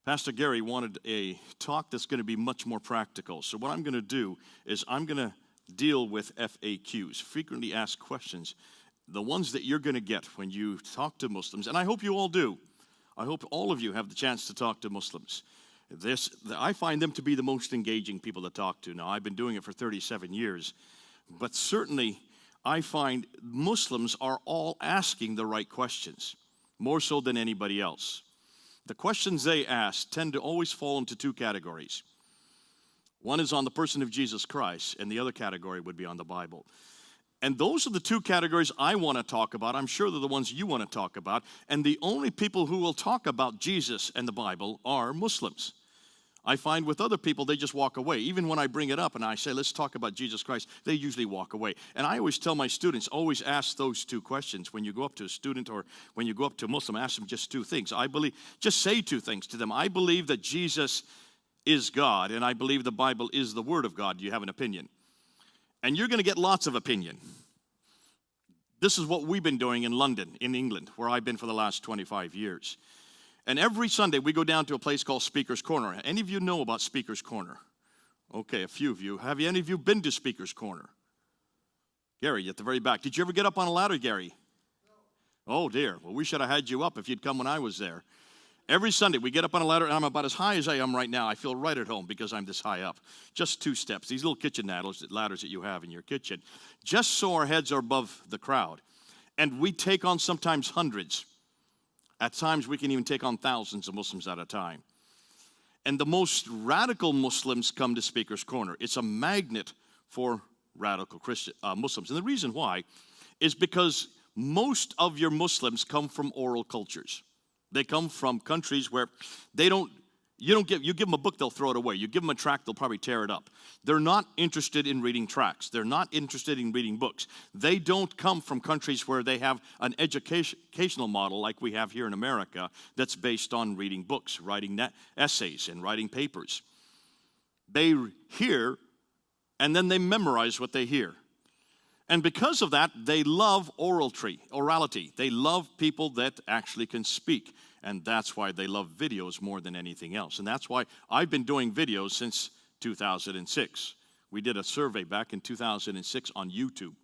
Pastor Gary wanted a talk that's going to be much more practical. So what I'm going to do is I'm going to deal with FAQs, frequently asked questions, the ones that you're going to get when you talk to Muslims. And I hope you all do. I hope all of you have the chance to talk to Muslims. I find them to be the most engaging people to talk to. Now, I've been doing it for 37 years, but certainly I find Muslims are all asking the right questions, more so than anybody else. The questions they ask tend to always fall into two categories. One is on the person of Jesus Christ, and the other category would be on the Bible. And those are the two categories I want to talk about. I'm sure they're the ones you want to talk about. And the only people who will talk about Jesus and the Bible are Muslims. I find with other people, they just walk away. Even when I bring it up and I say, let's talk about Jesus Christ, they usually walk away. And I always tell my students, always ask those two questions. When you go up to a student or when you go up to a Muslim, ask them just two things. Just say two things to them. I believe that Jesus is God, and I believe the Bible is the Word of God. Do you have an opinion? And you're going to get lots of opinion. This is what we've been doing in London, in England, where I've been for the last 25 years. And every Sunday, we go down to a place called Speaker's Corner. Any of you know about Speaker's Corner? Okay, a few of you. Have any of you been to Speaker's Corner? Gary, at the very back. Did you ever get up on a ladder, Gary? No. Oh, dear. Well, we should have had you up if you'd come when I was there. Every Sunday, we get up on a ladder, and I'm about as high as I am right now. I feel right at home because I'm this high up. Just 2 steps. These little kitchen ladders that you have in your kitchen. Just so our heads are above the crowd. And we take on sometimes hundreds. At times, we can even take on thousands of Muslims at a time. And the most radical Muslims come to Speaker's Corner. It's a magnet for radical Muslims. And the reason why is because most of your Muslims come from oral cultures. They come from countries where you give them a book, they'll throw it away. You give them a tract, they'll probably tear it up. They're not interested in reading tracts. They're not interested in reading books. They don't come from countries where they have an educational model like we have here in America that's based on reading books, writing essays, and writing papers. They hear, and then they memorize what they hear. And because of that, they love orality. They love people that actually can speak. And that's why they love videos more than anything else. And that's why I've been doing videos since 2006. We did a survey back in 2006 on YouTube.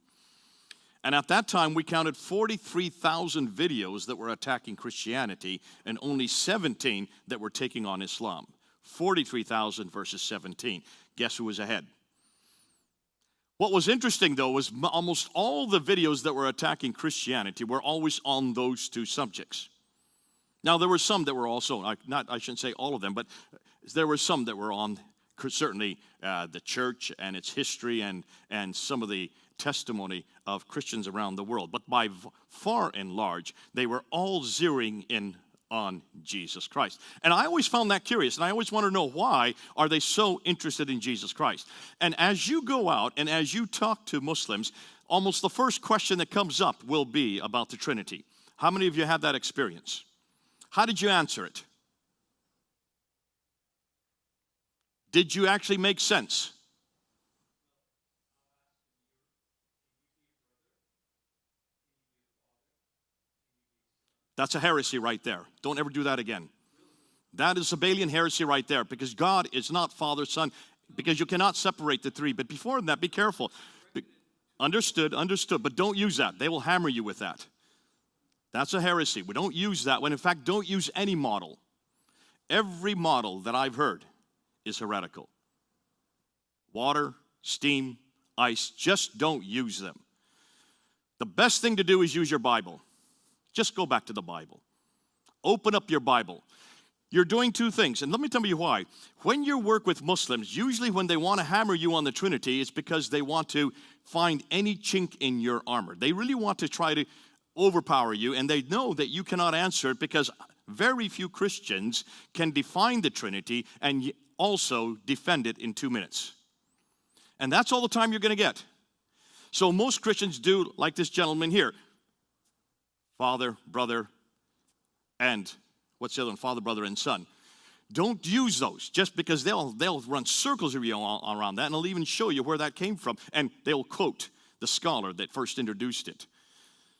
And at that time, we counted 43,000 videos that were attacking Christianity and only 17 that were taking on Islam. 43,000 versus 17. Guess who was ahead? What was interesting, though, was almost all the videos that were attacking Christianity were always on those two subjects. Now, there were some that were also, I shouldn't say all of them, but there were some that were on certainly the church and its history and some of the testimony of Christians around the world. But by far and large, they were all zeroing in on Jesus Christ. And I always found that curious, and I always want to know why are they so interested in Jesus Christ. And as you go out and as you talk to Muslims, almost the first question that comes up will be about the Trinity. How many of you had that experience? How did you answer it? Did you actually make sense? That's a heresy right there. Don't ever do that again. That is Sabellian heresy right there, because God is not Father, Son, because you cannot separate the three. But before that, be careful. Understood, but don't use that. They will hammer you with that. That's a heresy. We don't use that one. In fact, don't use any model. Every model that I've heard is heretical. Water, steam, ice, just don't use them. The best thing to do is use your Bible. Just go back to the Bible. Open up your Bible. You're doing two things, and let me tell you why. When you work with Muslims, usually when they want to hammer you on the Trinity, it's because they want to find any chink in your armor. They really want to try to overpower you, and they know that you cannot answer it because very few Christians can define the Trinity and also defend it in 2 minutes. And that's all the time you're going to get. So most Christians do like this gentleman here. Father, brother, and what's the other one? Father, brother, and son. Don't use those just because they'll run circles around that, and they'll even show you where that came from, and they'll quote the scholar that first introduced it.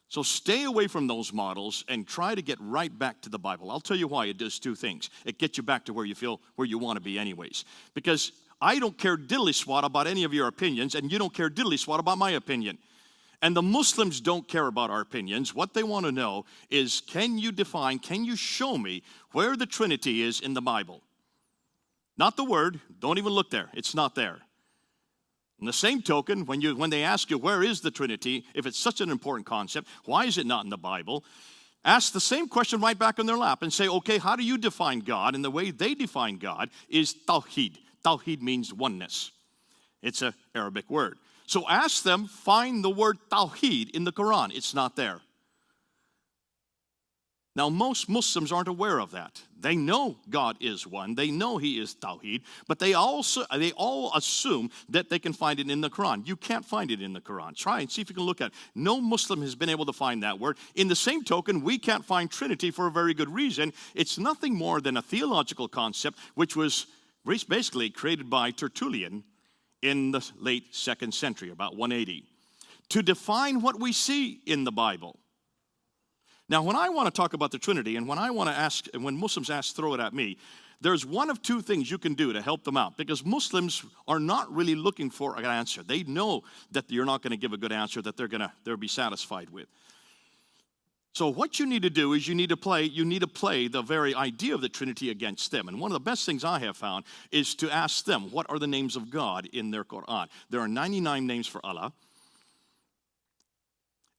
So stay away from those models and try to get right back to the Bible. I'll tell you why. It does two things. It gets you back to where you want to be anyways. Because I don't care diddly swat about any of your opinions, and you don't care diddly swat about my opinion. And the Muslims don't care about our opinions. What they want to know is, can you show me where the Trinity is in the Bible? Not the word. Don't even look there. It's not there. In the same token, when they ask you, where is the Trinity, if it's such an important concept, why is it not in the Bible? Ask the same question right back in their lap and say, okay, how do you define God? And the way they define God is tawhid. Tawhid means oneness. It's an Arabic word. So ask them, find the word tawhid in the Quran. It's not there. Now, most Muslims aren't aware of that. They know God is one. They know He is Tawheed, but they all assume that they can find it in the Quran. You can't find it in the Quran. Try and see if you can look at it. No Muslim has been able to find that word. In the same token, we can't find Trinity for a very good reason. It's nothing more than a theological concept which was basically created by Tertullian in the late 2nd century, about 180, to define what we see in the Bible. Now, when I want to talk about the Trinity, and when I want to ask, and when Muslims throw it at me, there's one of two things you can do to help them out, because Muslims are not really looking for an answer. They know that you're not going to give a good answer that they'll be satisfied with. So what you need to do is you need to play the very idea of the Trinity against them. And one of the best things I have found is to ask them, what are the names of God in their Quran? There are 99 names for Allah.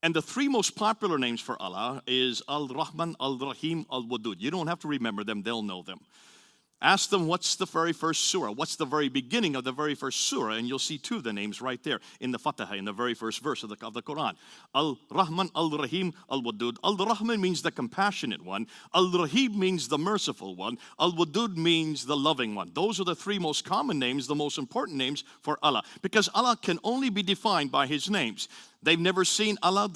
And the three most popular names for Allah is Al-Rahman, Al-Rahim, Al-Wadud. You don't have to remember them, they'll know them. Ask them, what's the very first surah? What's the very beginning of the very first surah? And you'll see two of the names right there in the Fatiha, in the very first verse of the Quran. Al-Rahman, Al-Rahim, Al-Wadud. Al-Rahman means the compassionate one. Al-Rahim means the merciful one. Al-Wadud means the loving one. Those are the three most common names, the most important names for Allah. Because Allah can only be defined by His names. They've never seen Allah.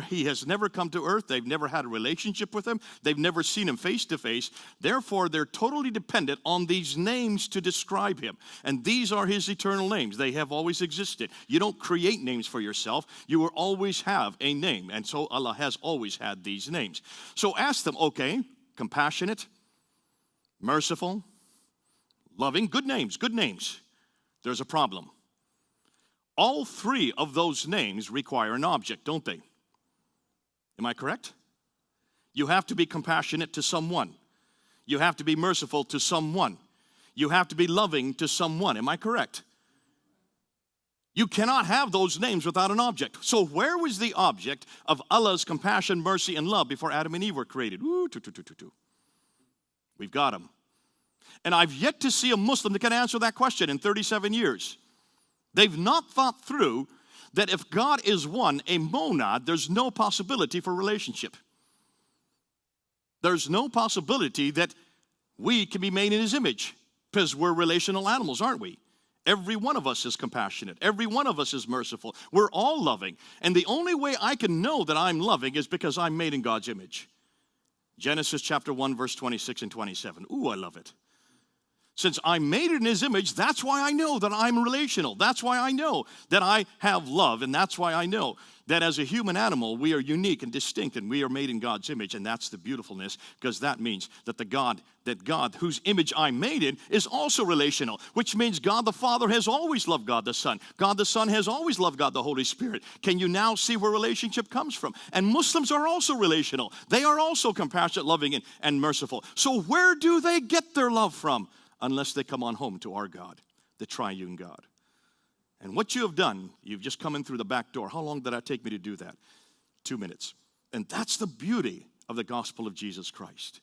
He has never come to earth. They've never had a relationship with Him. They've never seen Him face to face. Therefore, they're totally dependent on these names to describe Him. And these are His eternal names. They have always existed. You don't create names for yourself. You will always have a name. And so Allah has always had these names. So ask them, okay, compassionate, merciful, loving, good names, good names. There's a problem. All three of those names require an object, don't they? Am I correct? You have to be compassionate to someone. You have to be merciful to someone. You have to be loving to someone. Am I correct? You cannot have those names without an object. So where was the object of Allah's compassion, mercy, and love before Adam and Eve were created? We've got them. And I've yet to see a Muslim that can answer that question in 37 years. They've not thought through that if God is one, a monad, there's no possibility for relationship. There's no possibility that we can be made in His image, because we're relational animals, aren't we? Every one of us is compassionate. Every one of us is merciful. We're all loving. And the only way I can know that I'm loving is because I'm made in God's image. Genesis chapter 1, verse 26 and 27. Ooh, I love it. Since I'm made in His image, that's why I know that I'm relational. That's why I know that I have love. And that's why I know that as a human animal, we are unique and distinct, and we are made in God's image. And that's the beautifulness, because that means that God whose image I'm made in is also relational, which means God the Father has always loved God the Son. God the Son has always loved God the Holy Spirit. Can you now see where relationship comes from? And Muslims are also relational. They are also compassionate, loving, and merciful. So where do they get their love from? Unless they come on home to our God, the triune God. And what you have done, you've just come in through the back door. How long did that take me to do that? 2 minutes. And that's the beauty of the gospel of Jesus Christ.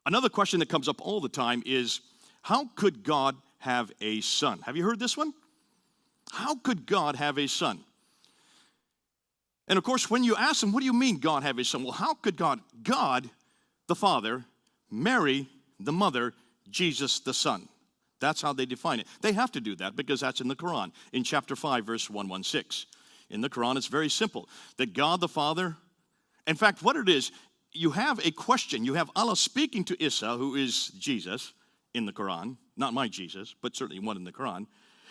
Another question that comes up all the time is, how could God have a son? Have you heard this one? How could God have a son? And of course, when you ask them, what do you mean God have a son? Well, how could God the Father, marry the mother, Jesus the Son? That's how they define it. They have to do that because that's in the Quran, in chapter 5, verse 116. In the Quran, it's very simple. That God the Father, in fact, what it is, you have a question. You have Allah speaking to Isa, who is Jesus, in the Quran. Not my Jesus, but certainly one in the Quran.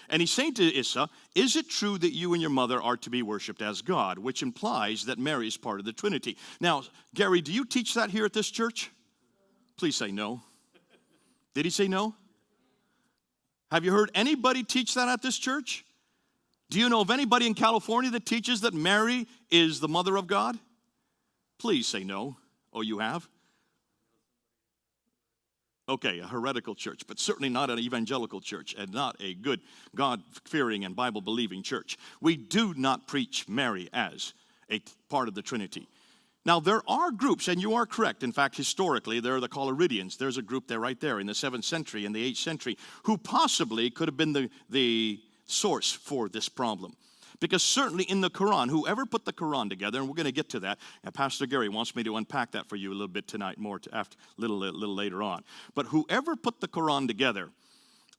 And he's saying to Issa, is it true that you and your mother are to be worshipped as God? Which implies that Mary is part of the Trinity. Now, Gary, do you teach that here at this church? Please say no. Did he say no? Have you heard anybody teach that at this church? Do you know of anybody in California that teaches that Mary is the mother of God? Please say no. Oh, you have? Okay, a heretical church, but certainly not an evangelical church and not a good God-fearing and Bible-believing church. We do not preach Mary as a part of the Trinity. Now, there are groups, and you are correct. In fact, historically, there are the Collyridians. There's a group there right there in the 7th century and the 8th century who possibly could have been the source for this problem. Because certainly in the Quran, whoever put the Quran together, and we're going to get to that, and Pastor Gary wants me to unpack that for you a little bit tonight, more after, little later on. But whoever put the Quran together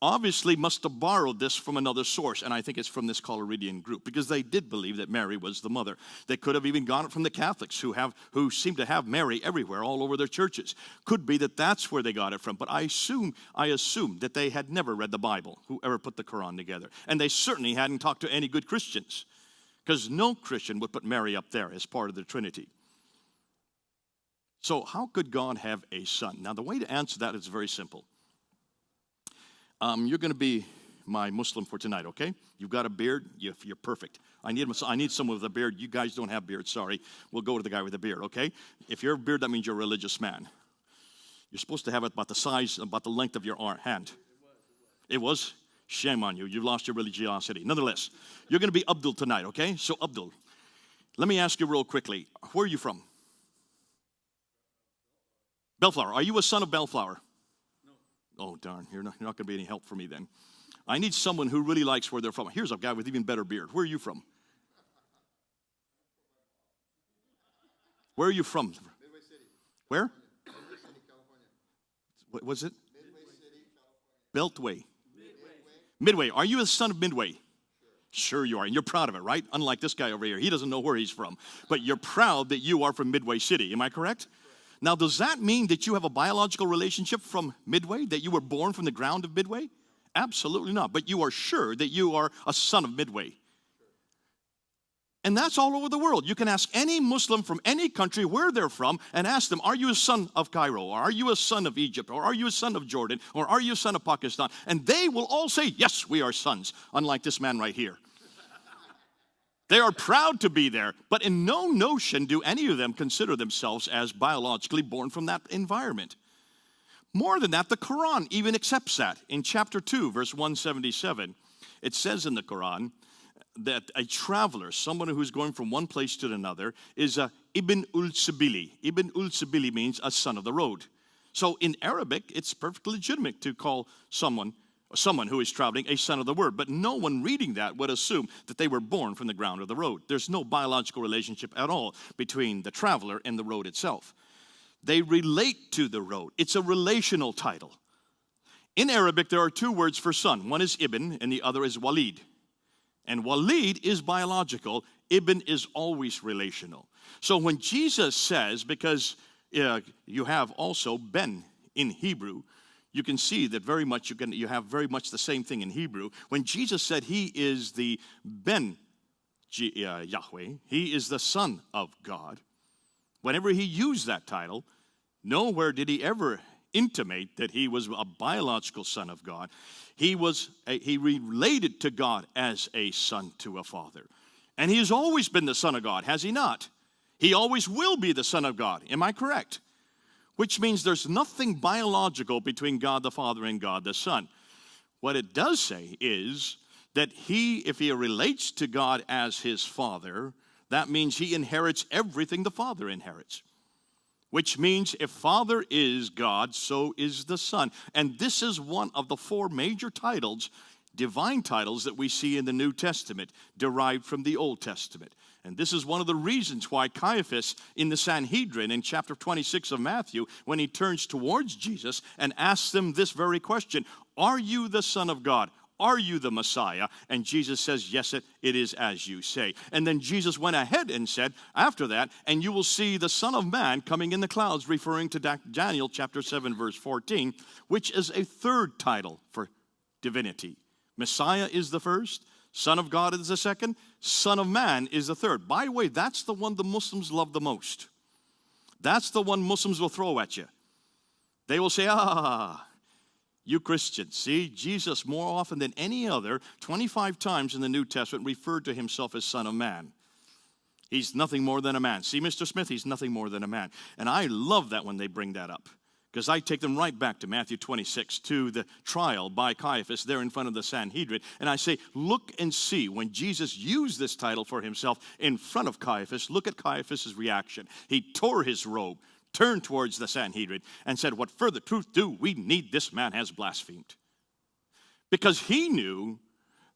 obviously must have borrowed this from another source, and I think it's from this Collyridian group, because they did believe that Mary was the mother. They could have even got it from the Catholics, who seem to have Mary everywhere, all over their churches. Could be that that's where they got it from, but I assume that they had never read the Bible, whoever put the Quran together. And they certainly hadn't talked to any good Christians, because no Christian would put Mary up there as part of the Trinity. So how could God have a son? Now, the way to answer that is very simple. You're going to be my Muslim for tonight, okay? You've got a beard. You're perfect. I need someone with a beard. You guys don't have beards, sorry. We'll go to the guy with a beard, okay? If you're a beard, that means you're a religious man. You're supposed to have it about the size, about the length of your hand. It was? Shame on you. You've lost your religiosity. Nonetheless, you're going to be Abdul tonight, okay? So, Abdul, let me ask you real quickly. Where are you from? Bellflower. Are you a son of Bellflower? Oh, darn, you're not going to be any help for me then. I need someone who really likes where they're from. Here's a guy with even better beard. Where are you from? Where are you from? Midway City. Where? Midway City, California. What was it? Midway City, California. Beltway. Midway. Are you a son of Midway? Sure you are, and you're proud of it, right? Unlike this guy over here. He doesn't know where he's from. But you're proud that you are from Midway City. Am I correct? Now, does that mean that you have a biological relationship from Midway, that you were born from the ground of Midway? Absolutely not. But you are sure that you are a son of Midway. And that's all over the world. You can ask any Muslim from any country where they're from and ask them, are you a son of Cairo? Or are you a son of Egypt? Or are you a son of Jordan? Or are you a son of Pakistan? And they will all say, yes, we are sons, unlike this man right here. They are proud to be there, but in no notion do any of them consider themselves as biologically born from that environment. More than that, the Quran even accepts that. In chapter 2, verse 177, it says in the Quran that a traveler, someone who's going from one place to another, is a Ibn ul-Sabili. Ibn ul-Sabili means a son of the road. So in Arabic, it's perfectly legitimate to call someone who is traveling a son of the word. But no one reading that would assume that they were born from the ground of the road. There's no biological relationship at all between the traveler and the road itself. They relate to the road. It's a relational title. In Arabic, there are two words for son. One is ibn and the other is walid. And walid is biological. Ibn is always relational. So when Jesus says, because you have also ben in Hebrew, you can see that you have very much the same thing in Hebrew. When Jesus said he is the Ben Yahweh, he is the Son of God, whenever he used that title, nowhere did he ever intimate that he was a biological son of God. He related to God as a son to a father. And he has always been the Son of God, has he not? He always will be the Son of God. Am I correct? Which means there's nothing biological between God the Father and God the Son. What it does say is that if he relates to God as his Father, that means he inherits everything the Father inherits. Which means if Father is God, so is the Son. And this is one of the four major titles, divine titles, that we see in the New Testament, derived from the Old Testament. And this is one of the reasons why Caiaphas in the Sanhedrin in chapter 26 of Matthew, when he turns towards Jesus and asks him this very question, are you the Son of God? Are you the Messiah? And Jesus says, yes, it is as you say. And then Jesus went ahead and said, after that, and you will see the Son of Man coming in the clouds, referring to Daniel chapter 7, verse 14, which is a third title for divinity. Messiah is the first, Son of God is the second, Son of Man is the third. By the way, that's the one the Muslims love the most. That's the one Muslims will throw at you. They will say, you Christians, see, Jesus more often than any other, 25 times in the New Testament, referred to himself as Son of Man. He's nothing more than a man. See, Mr. Smith, he's nothing more than a man. And I love that when they bring that up, because I take them right back to Matthew 26, to the trial by Caiaphas there in front of the Sanhedrin. And I say, look and see, when Jesus used this title for himself in front of Caiaphas, look at Caiaphas' reaction. He tore his robe, turned towards the Sanhedrin, and said, what further truth do we need? This man has blasphemed. Because he knew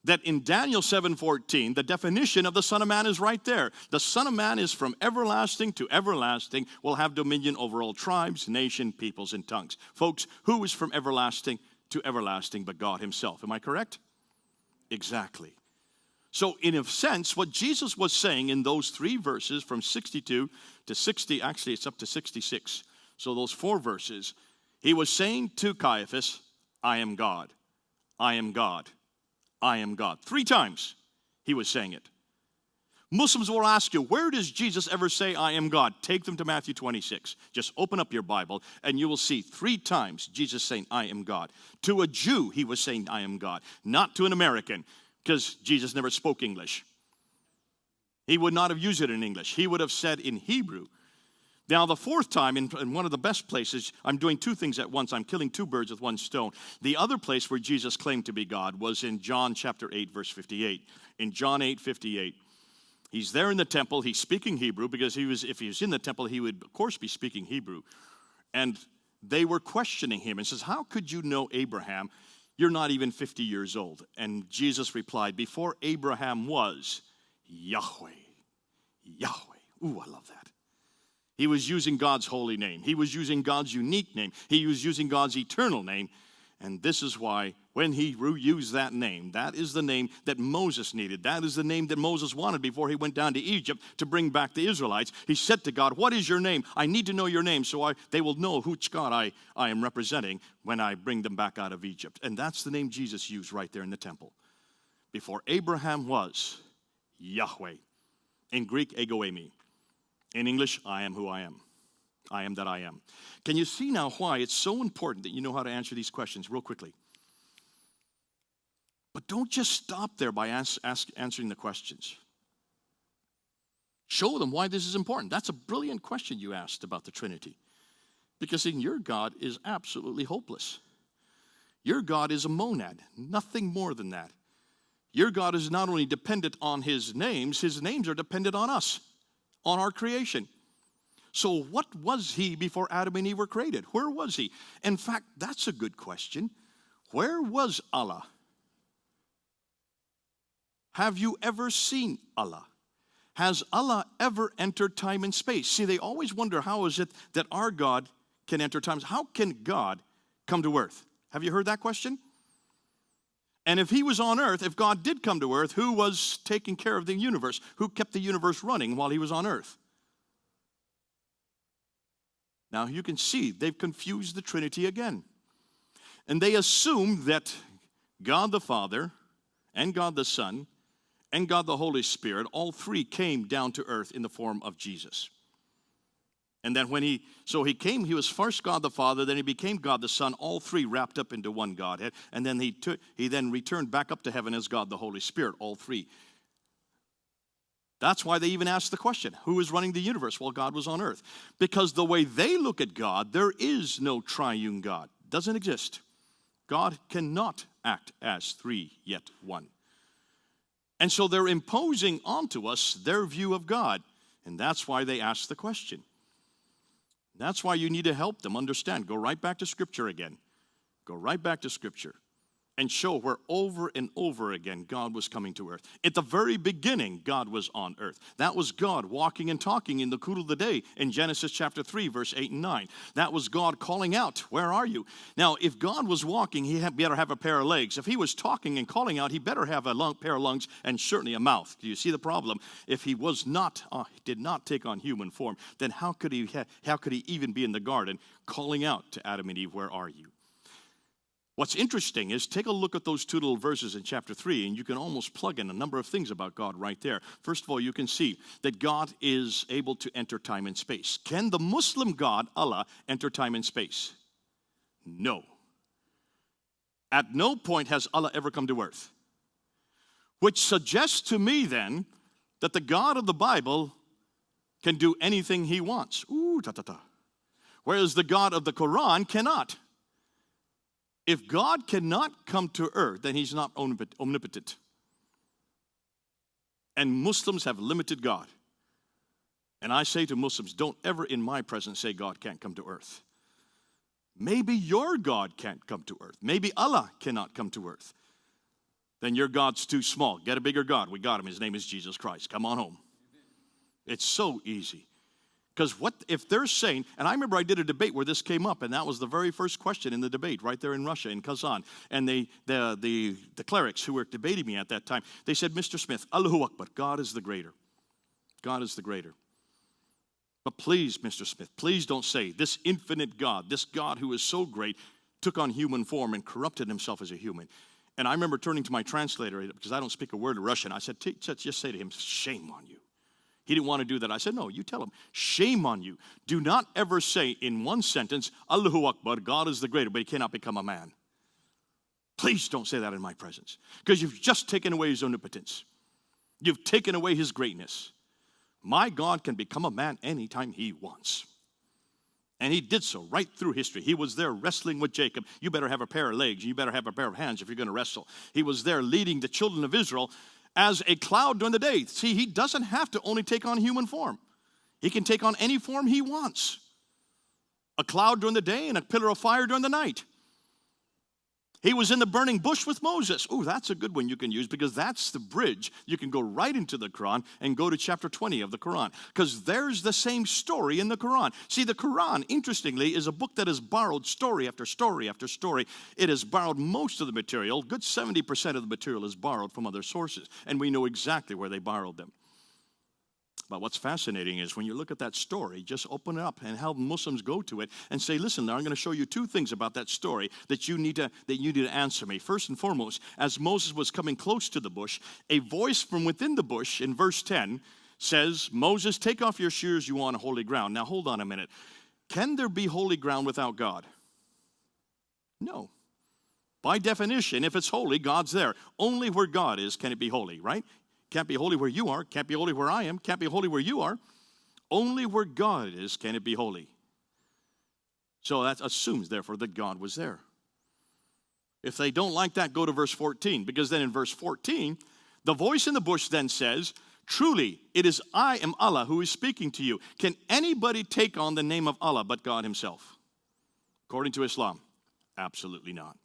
that in Daniel 7:14, the definition of the Son of Man is right there. The Son of Man is from everlasting to everlasting, will have dominion over all tribes, nation, peoples, and tongues. Folks, who is from everlasting to everlasting but God himself? Am I correct? Exactly. So in a sense, what Jesus was saying in those 3 verses from 62 to 60, actually it's up to 66, so those 4 verses, he was saying to Caiaphas, I am God, I am God, I am God. 3 times he was saying it. Muslims will ask you, where does Jesus ever say, I am God? Take them to Matthew 26. Just open up your Bible and you will see 3 times Jesus saying, I am God. To a Jew, he was saying, I am God. Not to an American, because Jesus never spoke English. He would not have used it in English. He would have said in Hebrew. Now, the 4th time, in one of the best places, I'm doing 2 things at once. I'm killing 2 birds with 1 stone. The other place where Jesus claimed to be God was in John chapter 8, verse 58. In John 8:58, he's there in the temple. He's speaking Hebrew because if he was in the temple, he would, of course, be speaking Hebrew. And they were questioning him and says, how could you know Abraham? You're not even 50 years old. And Jesus replied, before Abraham was, Yahweh. Yahweh. Ooh, I love that. He was using God's holy name. He was using God's unique name. He was using God's eternal name. And this is why when he used that name, that is the name that Moses needed. That is the name that Moses wanted before he went down to Egypt to bring back the Israelites. He said to God, what is your name? I need to know your name so they will know which God I am representing when I bring them back out of Egypt. And that's the name Jesus used right there in the temple. Before Abraham was, Yahweh. In Greek, egoemi. In English, I am who I am. I am that I am. Can you see now why it's so important that you know how to answer these questions real quickly? But don't just stop there by answering the questions. Show them why this is important. That's a brilliant question you asked about the Trinity. Because in your God is absolutely hopeless. Your God is a monad, nothing more than that. Your God is not only dependent on his names are dependent on us, on our creation. So what was he before Adam and Eve were created? Where was he? In fact, that's a good question. Where was Allah? Have you ever seen Allah? Has Allah ever entered time and space? See, they always wonder, how is it that our God can enter time? How can God come to earth? Have you heard that question? And if he was on earth, if God did come to earth, who was taking care of the universe? Who kept the universe running while he was on earth? Now you can see they've confused the Trinity again. And they assume that God the Father and God the Son and God the Holy Spirit, all 3 came down to earth in the form of Jesus. And then when he came, he was first God the Father, then he became God the Son, all 3 wrapped up into one Godhead. And then he then returned back up to heaven as God the Holy Spirit, all 3. That's why they even asked the question, who is running the universe while God was on earth? Because the way they look at God, there is no triune God. Doesn't exist. God cannot act as 3 yet 1. And so they're imposing onto us their view of God. And that's why they ask the question. That's why you need to help them understand. Go right back to Scripture again. Go right back to Scripture and show where over and over again God was coming to earth. At the very beginning, God was on earth. That was God walking and talking in the cool of the day in Genesis chapter 3, verse 8 and 9. That was God calling out, where are you? Now, if God was walking, he better have a pair of legs. If he was talking and calling out, he better have a pair of lungs and certainly a mouth. Do you see the problem? If he was not, did not take on human form, then how could he even be in the garden calling out to Adam and Eve, where are you? What's interesting is take a look at those two little verses in chapter 3, and you can almost plug in a number of things about God right there. First of all, you can see that God is able to enter time and space. Can the Muslim God, Allah, enter time and space? No. At no point has Allah ever come to earth. Which suggests to me then that the God of the Bible can do anything he wants. Ooh, ta-ta-ta. Whereas the God of the Quran cannot. If God cannot come to earth, then he's not omnipotent. And Muslims have limited God. And I say to Muslims, don't ever in my presence say God can't come to earth. Maybe your God can't come to earth. Maybe Allah cannot come to earth. Then your God's too small. Get a bigger God. We got him. His name is Jesus Christ. Come on home. It's so easy. Because what if they're saying, and I remember I did a debate where this came up, and that was the very first question in the debate right there in Russia, in Kazan. And the clerics who were debating me at that time, they said, Mr. Smith, Allahu Akbar, God is the greater. God is the greater. But please, Mr. Smith, please don't say this infinite God, this God who is so great, took on human form and corrupted himself as a human. And I remember turning to my translator, because I don't speak a word of Russian. I said, just say to him, shame on you. He didn't want to do that. I said, no, you tell him, shame on you. Do not ever say in one sentence, Allahu Akbar, God is the greater, but he cannot become a man. Please don't say that in my presence, because you've just taken away his omnipotence. You've taken away his greatness. My God can become a man anytime he wants. And he did so right through history. He was there wrestling with Jacob. You better have a pair of legs. You better have a pair of hands if you're going to wrestle. He was there leading the children of Israel as a cloud during the day. See, he doesn't have to only take on human form. He can take on any form he wants. A cloud during the day and a pillar of fire during the night. He was in the burning bush with Moses. Oh, that's a good one you can use, because that's the bridge. You can go right into the Quran and go to chapter 20 of the Quran, because there's the same story in the Quran. See, the Quran, interestingly, is a book that has borrowed story after story after story. It has borrowed most of the material. Good 70% of the material is borrowed from other sources, and we know exactly where they borrowed them. But what's fascinating is when you look at that story, just open it up and how Muslims go to it and say, listen, now I'm going to show you two things about that story that you need to answer me. First and foremost, as Moses was coming close to the bush, a voice from within the bush in verse 10 says, Moses, take off your shoes, you on holy ground. Now hold on a minute. Can there be holy ground without God? No. By definition, if it's holy, God's there. Only where God is can it be holy, right? Can't be holy where you are. Can't be holy where I am. Can't be holy where you are. Only where God is can it be holy. So that assumes, therefore, that God was there. If they don't like that, go to verse 14. Because then in verse 14, the voice in the bush then says, truly, it is I am Allah who is speaking to you. Can anybody take on the name of Allah but God himself? According to Islam, absolutely not.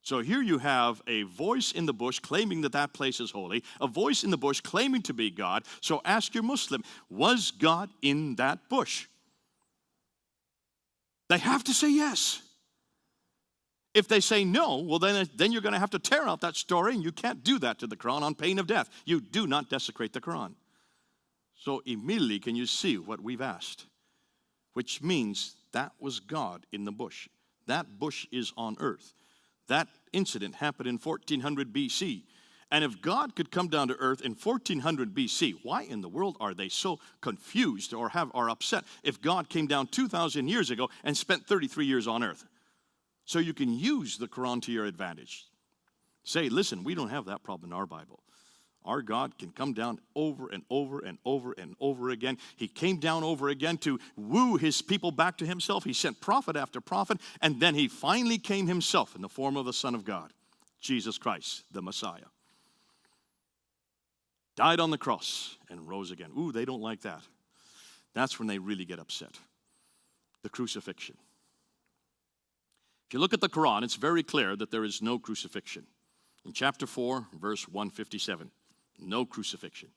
So here you have a voice in the bush claiming that that place is holy, a voice in the bush claiming to be God. So ask your Muslim, was God in that bush? They have to say yes. If they say no, well, then you're going to have to tear out that story, and you can't do that to the Quran on pain of death. You do not desecrate the Quran. So immediately can you see what we've asked? Which means that was God in the bush. That bush is on earth. That incident happened in 1400 BC. And if God could come down to earth in 1400 BC, why in the world are they so confused or are upset if God came down 2,000 years ago and spent 33 years on earth? So you can use the Quran to your advantage. Say, listen, we don't have that problem in our Bible. Our God can come down over and over and over and over again. He came down over again to woo his people back to himself. He sent prophet after prophet, and then he finally came himself in the form of the Son of God, Jesus Christ, the Messiah. Died on the cross and rose again. Ooh, they don't like that. That's when they really get upset. The crucifixion. If you look at the Quran, it's very clear that there is no crucifixion. In chapter 4, verse 157. No crucifixion.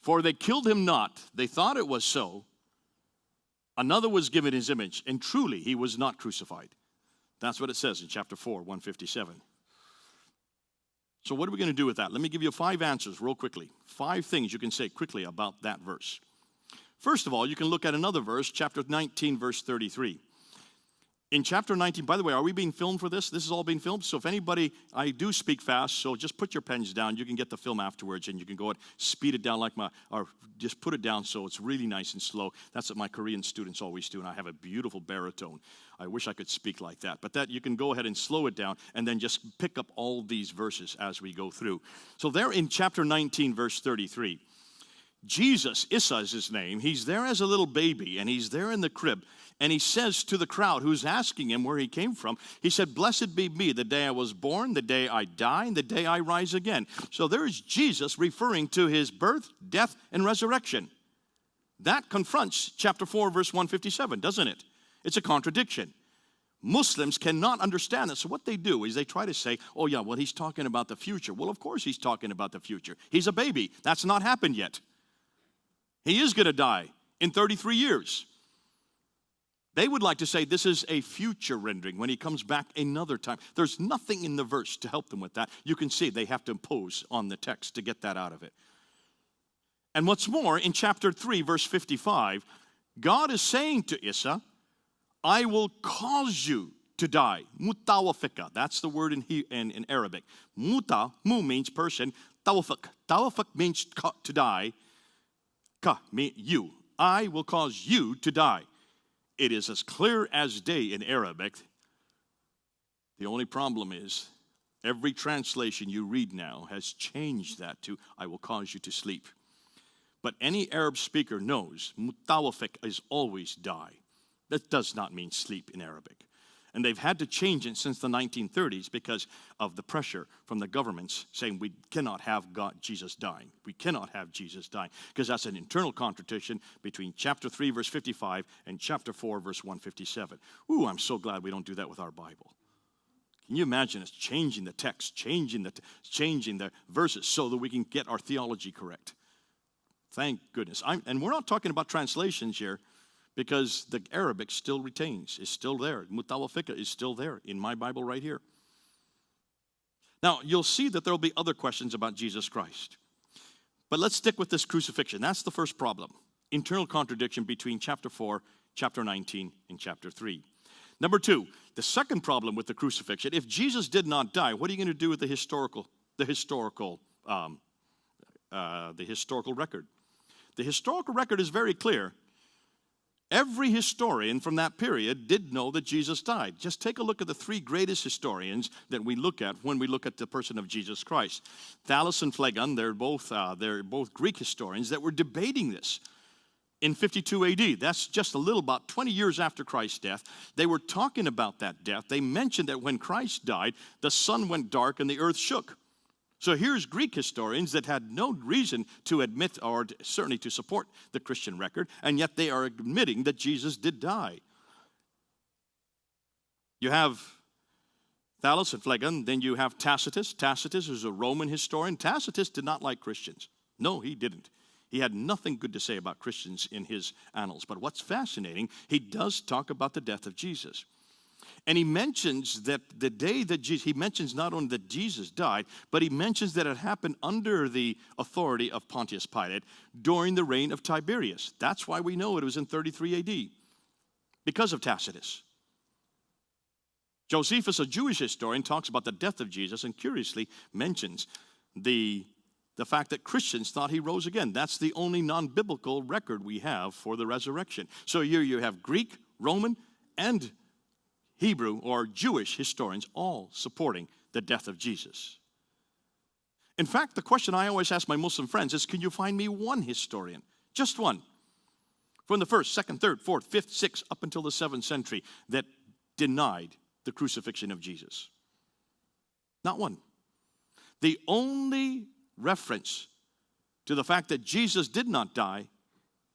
For they killed him not. They thought it was so. Another was given his image, and truly he was not crucified. That's what it says in chapter 4, 157. So what are we going to do with that? Let me give you 5 answers real quickly. 5 things you can say quickly about that verse. First of all, you can look at another verse, chapter 19, verse 33. In chapter 19, by the way, are we being filmed for this? This is all being filmed. So if anybody, I do speak fast, so just put your pens down. You can get the film afterwards, and you can go and speed it down or just put it down so it's really nice and slow. That's what my Korean students always do, and I have a beautiful baritone. I wish I could speak like that. But that you can go ahead and slow it down and then just pick up all these verses as we go through. So there in chapter 19, verse 33, Jesus, Issa is his name, he's there as a little baby, and he's there in the crib. And he says to the crowd who's asking him where he came from, he said, "Blessed be me, the day I was born, the day I die, and the day I rise again." So there's Jesus referring to his birth, death, and resurrection. That confronts chapter 4, verse 157, doesn't it? It's a contradiction. Muslims cannot understand this. So what they do is they try to say, oh yeah, well, he's talking about the future. Well, of course he's talking about the future. He's a baby. That's not happened yet. He is going to die in 33 years. They would like to say this is a future rendering when he comes back another time. There's nothing in the verse to help them with that. You can see they have to impose on the text to get that out of it. And what's more, in chapter 3, verse 55, God is saying to Issa, "I will cause you to die." Mutawafika. That's the word in Arabic. Muta, mu means person. Tawafik. Tawafik means to die. Ka means you. I will cause you to die. It is as clear as day in Arabic. The only problem is every translation you read now has changed that to "I will cause you to sleep." But any Arab speaker knows mutawafik is always die. That does not mean sleep in Arabic. And they've had to change it since the 1930s because of the pressure from the governments saying we cannot have Jesus dying. We cannot have Jesus dying because that's an internal contradiction between chapter 3, verse 55 and chapter 4, verse 157. Ooh, I'm so glad we don't do that with our Bible. Can you imagine us changing the text, changing the verses so that we can get our theology correct? Thank goodness. And we're not talking about translations here, because the Arabic still retains, is still there. Mutawafika is still there in my Bible right here. Now, you'll see that there will be other questions about Jesus Christ. But let's stick with this crucifixion. That's the first problem. Internal contradiction between chapter 4, chapter 19, and chapter 3. Number 2, the second problem with the crucifixion. If Jesus did not die, what are you going to do with the historical record? The historical record is very clear. Every historian from that period did know that Jesus died. Just take a look at the 3 greatest historians that we look at when we look at the person of Jesus Christ. Thales and Phlegon, they're both Greek historians that were debating this in 52 AD. That's just about 20 years after Christ's death. They were talking about that death. They mentioned that when Christ died, the sun went dark and the earth shook. So here's Greek historians that had no reason to admit or certainly to support the Christian record, and yet they are admitting that Jesus did die. You have Thales and Phlegon, then you have Tacitus. Tacitus is a Roman historian. Tacitus did not like Christians. No, he didn't. He had nothing good to say about Christians in his annals. But what's fascinating, he does talk about the death of Jesus. And he mentions that the day that he mentions not only that Jesus died, but he mentions that it happened under the authority of Pontius Pilate during the reign of Tiberius. That's why we know it was in 33 AD, because of Tacitus. Josephus, a Jewish historian, talks about the death of Jesus and curiously mentions the fact that Christians thought he rose again. That's the only non-biblical record we have for the resurrection. So here you have Greek, Roman, and Hebrew or Jewish historians all supporting the death of Jesus. In fact, the question I always ask my Muslim friends is, can you find me one historian, just one, from the 1st, 2nd, 3rd, 4th, 5th, 6th, up until the 7th century that denied the crucifixion of Jesus? Not one. The only reference to the fact that Jesus did not die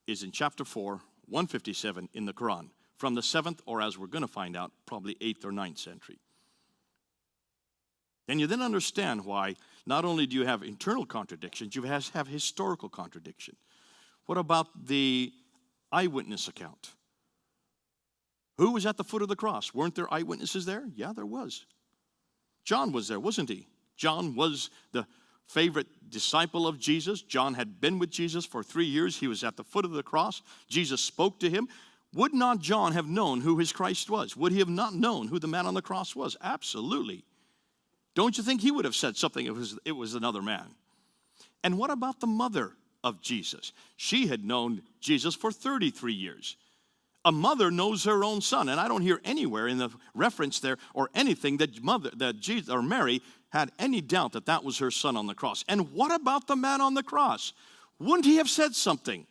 is in chapter 4, 157 in the Quran, from the 7th, or as we're going to find out, probably 8th or 9th century. And you then understand why not only do you have internal contradictions, you have historical contradiction. What about the eyewitness account? Who was at the foot of the cross? Weren't there eyewitnesses there? Yeah, there was. John was there, wasn't he? John was the favorite disciple of Jesus. John had been with Jesus for 3 years. He was at the foot of the cross. Jesus spoke to him. Would not John have known who his Christ was? Would he have not known who the man on the cross was? Absolutely. Don't you think he would have said something if it was another man? And what about the mother of Jesus? She had known Jesus for 33 years. A mother knows her own son, and I don't hear anywhere in the reference there or anything that Jesus or Mary had any doubt that that was her son on the cross. And what about the man on the cross? Wouldn't he have said something?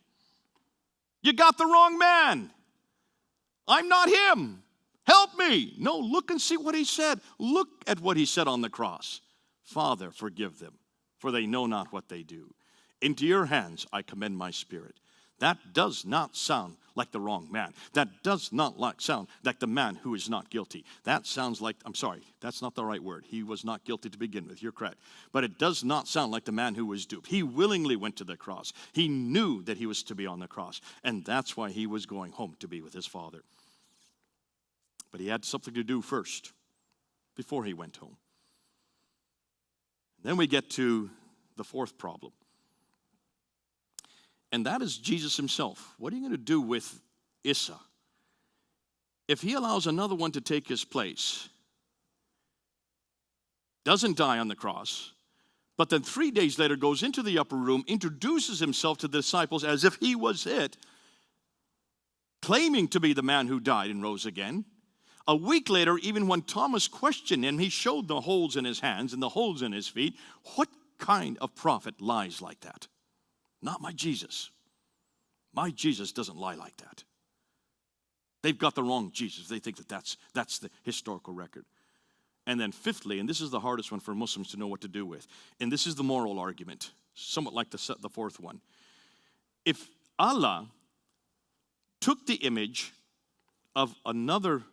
You got the wrong man. I'm not him. Help me. No, look and see what he said. Look at what he said on the cross. Father, forgive them, for they know not what they do. Into your hands I commend my spirit. That does not sound like the wrong man. That does not sound like the man who is not guilty. That sounds like, I'm sorry, that's not the right word. He was not guilty to begin with. You're correct. But it does not sound like the man who was duped. He willingly went to the cross. He knew that he was to be on the cross. And that's why he was going home to be with his Father. But he had something to do first before he went home. Then we get to the fourth problem. And that is Jesus himself. What are you going to do with Issa? If he allows another one to take his place, doesn't die on the cross, but then 3 days later goes into the upper room, introduces himself to the disciples as if he was it, claiming to be the man who died and rose again. A week later, even when Thomas questioned him, he showed the holes in his hands and the holes in his feet. What kind of prophet lies like that? Not my Jesus. My Jesus doesn't lie like that. They've got the wrong Jesus. They think that that's the historical record. And then fifthly, and this is the hardest one for Muslims to know what to do with, and this is the moral argument, somewhat like the fourth one. If Allah took the image of another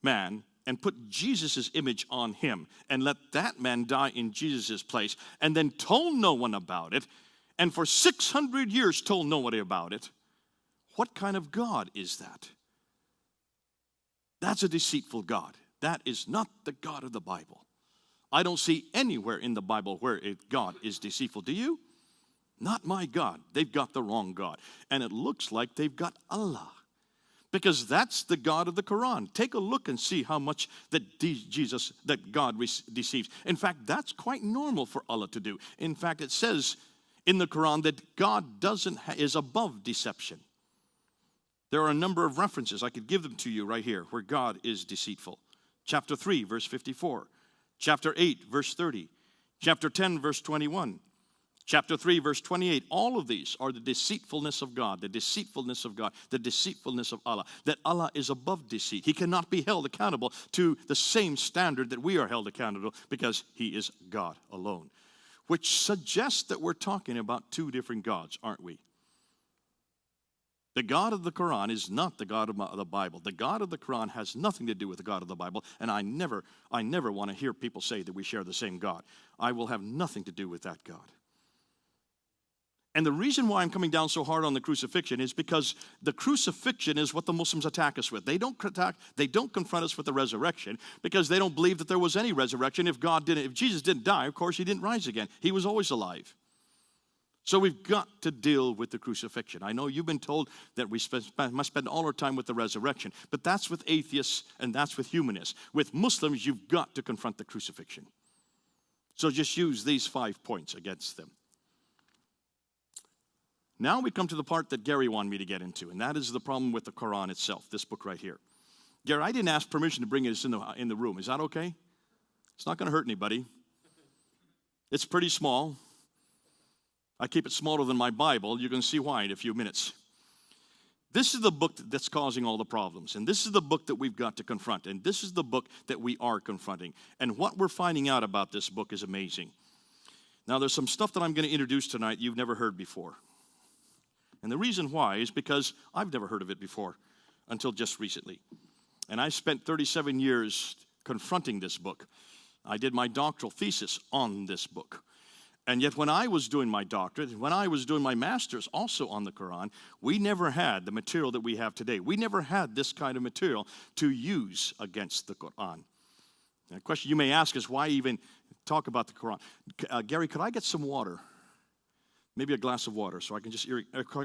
man and put Jesus' image on him and let that man die in Jesus' place and then told no one about it, and for 600 years told nobody about it, what kind of God is that? That's a deceitful God. That is not the God of the Bible. I don't see anywhere in the Bible where God is deceitful. Do you? Not my God. They've got the wrong God. And it looks like they've got Allah, because that's the God of the Quran. Take a look and see how much that God deceives. In fact, that's quite normal for Allah to do. In fact, it says in the Quran that God is above deception. There are a number of references. I could give them to you right here where God is deceitful. Chapter 3, verse 54. Chapter 8, verse 30. Chapter 10, verse 21. Chapter 3, verse 28. All of these are the deceitfulness of God, the deceitfulness of God, the deceitfulness of Allah. That Allah is above deceit. He cannot be held accountable to the same standard that we are held accountable, because he is God alone. Which suggests that we're talking about two different gods, aren't we? The God of the Quran is not the God of the Bible. The God of the Quran has nothing to do with the God of the Bible, and I never want to hear people say that we share the same God. I will have nothing to do with that God. And the reason why I'm coming down so hard on the crucifixion is because the crucifixion is what the Muslims attack us with. They don't confront us with the resurrection, because they don't believe that there was any resurrection. If Jesus didn't die, of course he didn't rise again. He was always alive. So we've got to deal with the crucifixion. I know you've been told that we must spend all our time with the resurrection, but that's with atheists and that's with humanists. With Muslims, you've got to confront the crucifixion. So just use these 5 points against them. Now we come to the part that Gary wanted me to get into, and that is the problem with the Quran itself, this book right here. Gary, I didn't ask permission to bring this in the room. Is that okay? It's not going to hurt anybody. It's pretty small. I keep it smaller than my Bible. You can see why in a few minutes. This is the book that's causing all the problems, and this is the book that we've got to confront, and this is the book that we are confronting. And what we're finding out about this book is amazing. Now, there's some stuff that I'm going to introduce tonight you've never heard before. And the reason why is because I've never heard of it before until just recently. And I spent 37 years confronting this book. I did my doctoral thesis on this book. And yet when I was doing my doctorate, when I was doing my master's also on the Quran, we never had the material that we have today. We never had this kind of material to use against the Quran. And the question you may ask is, why even talk about the Quran? Gary, could I get some water? Maybe a glass of water so I can just,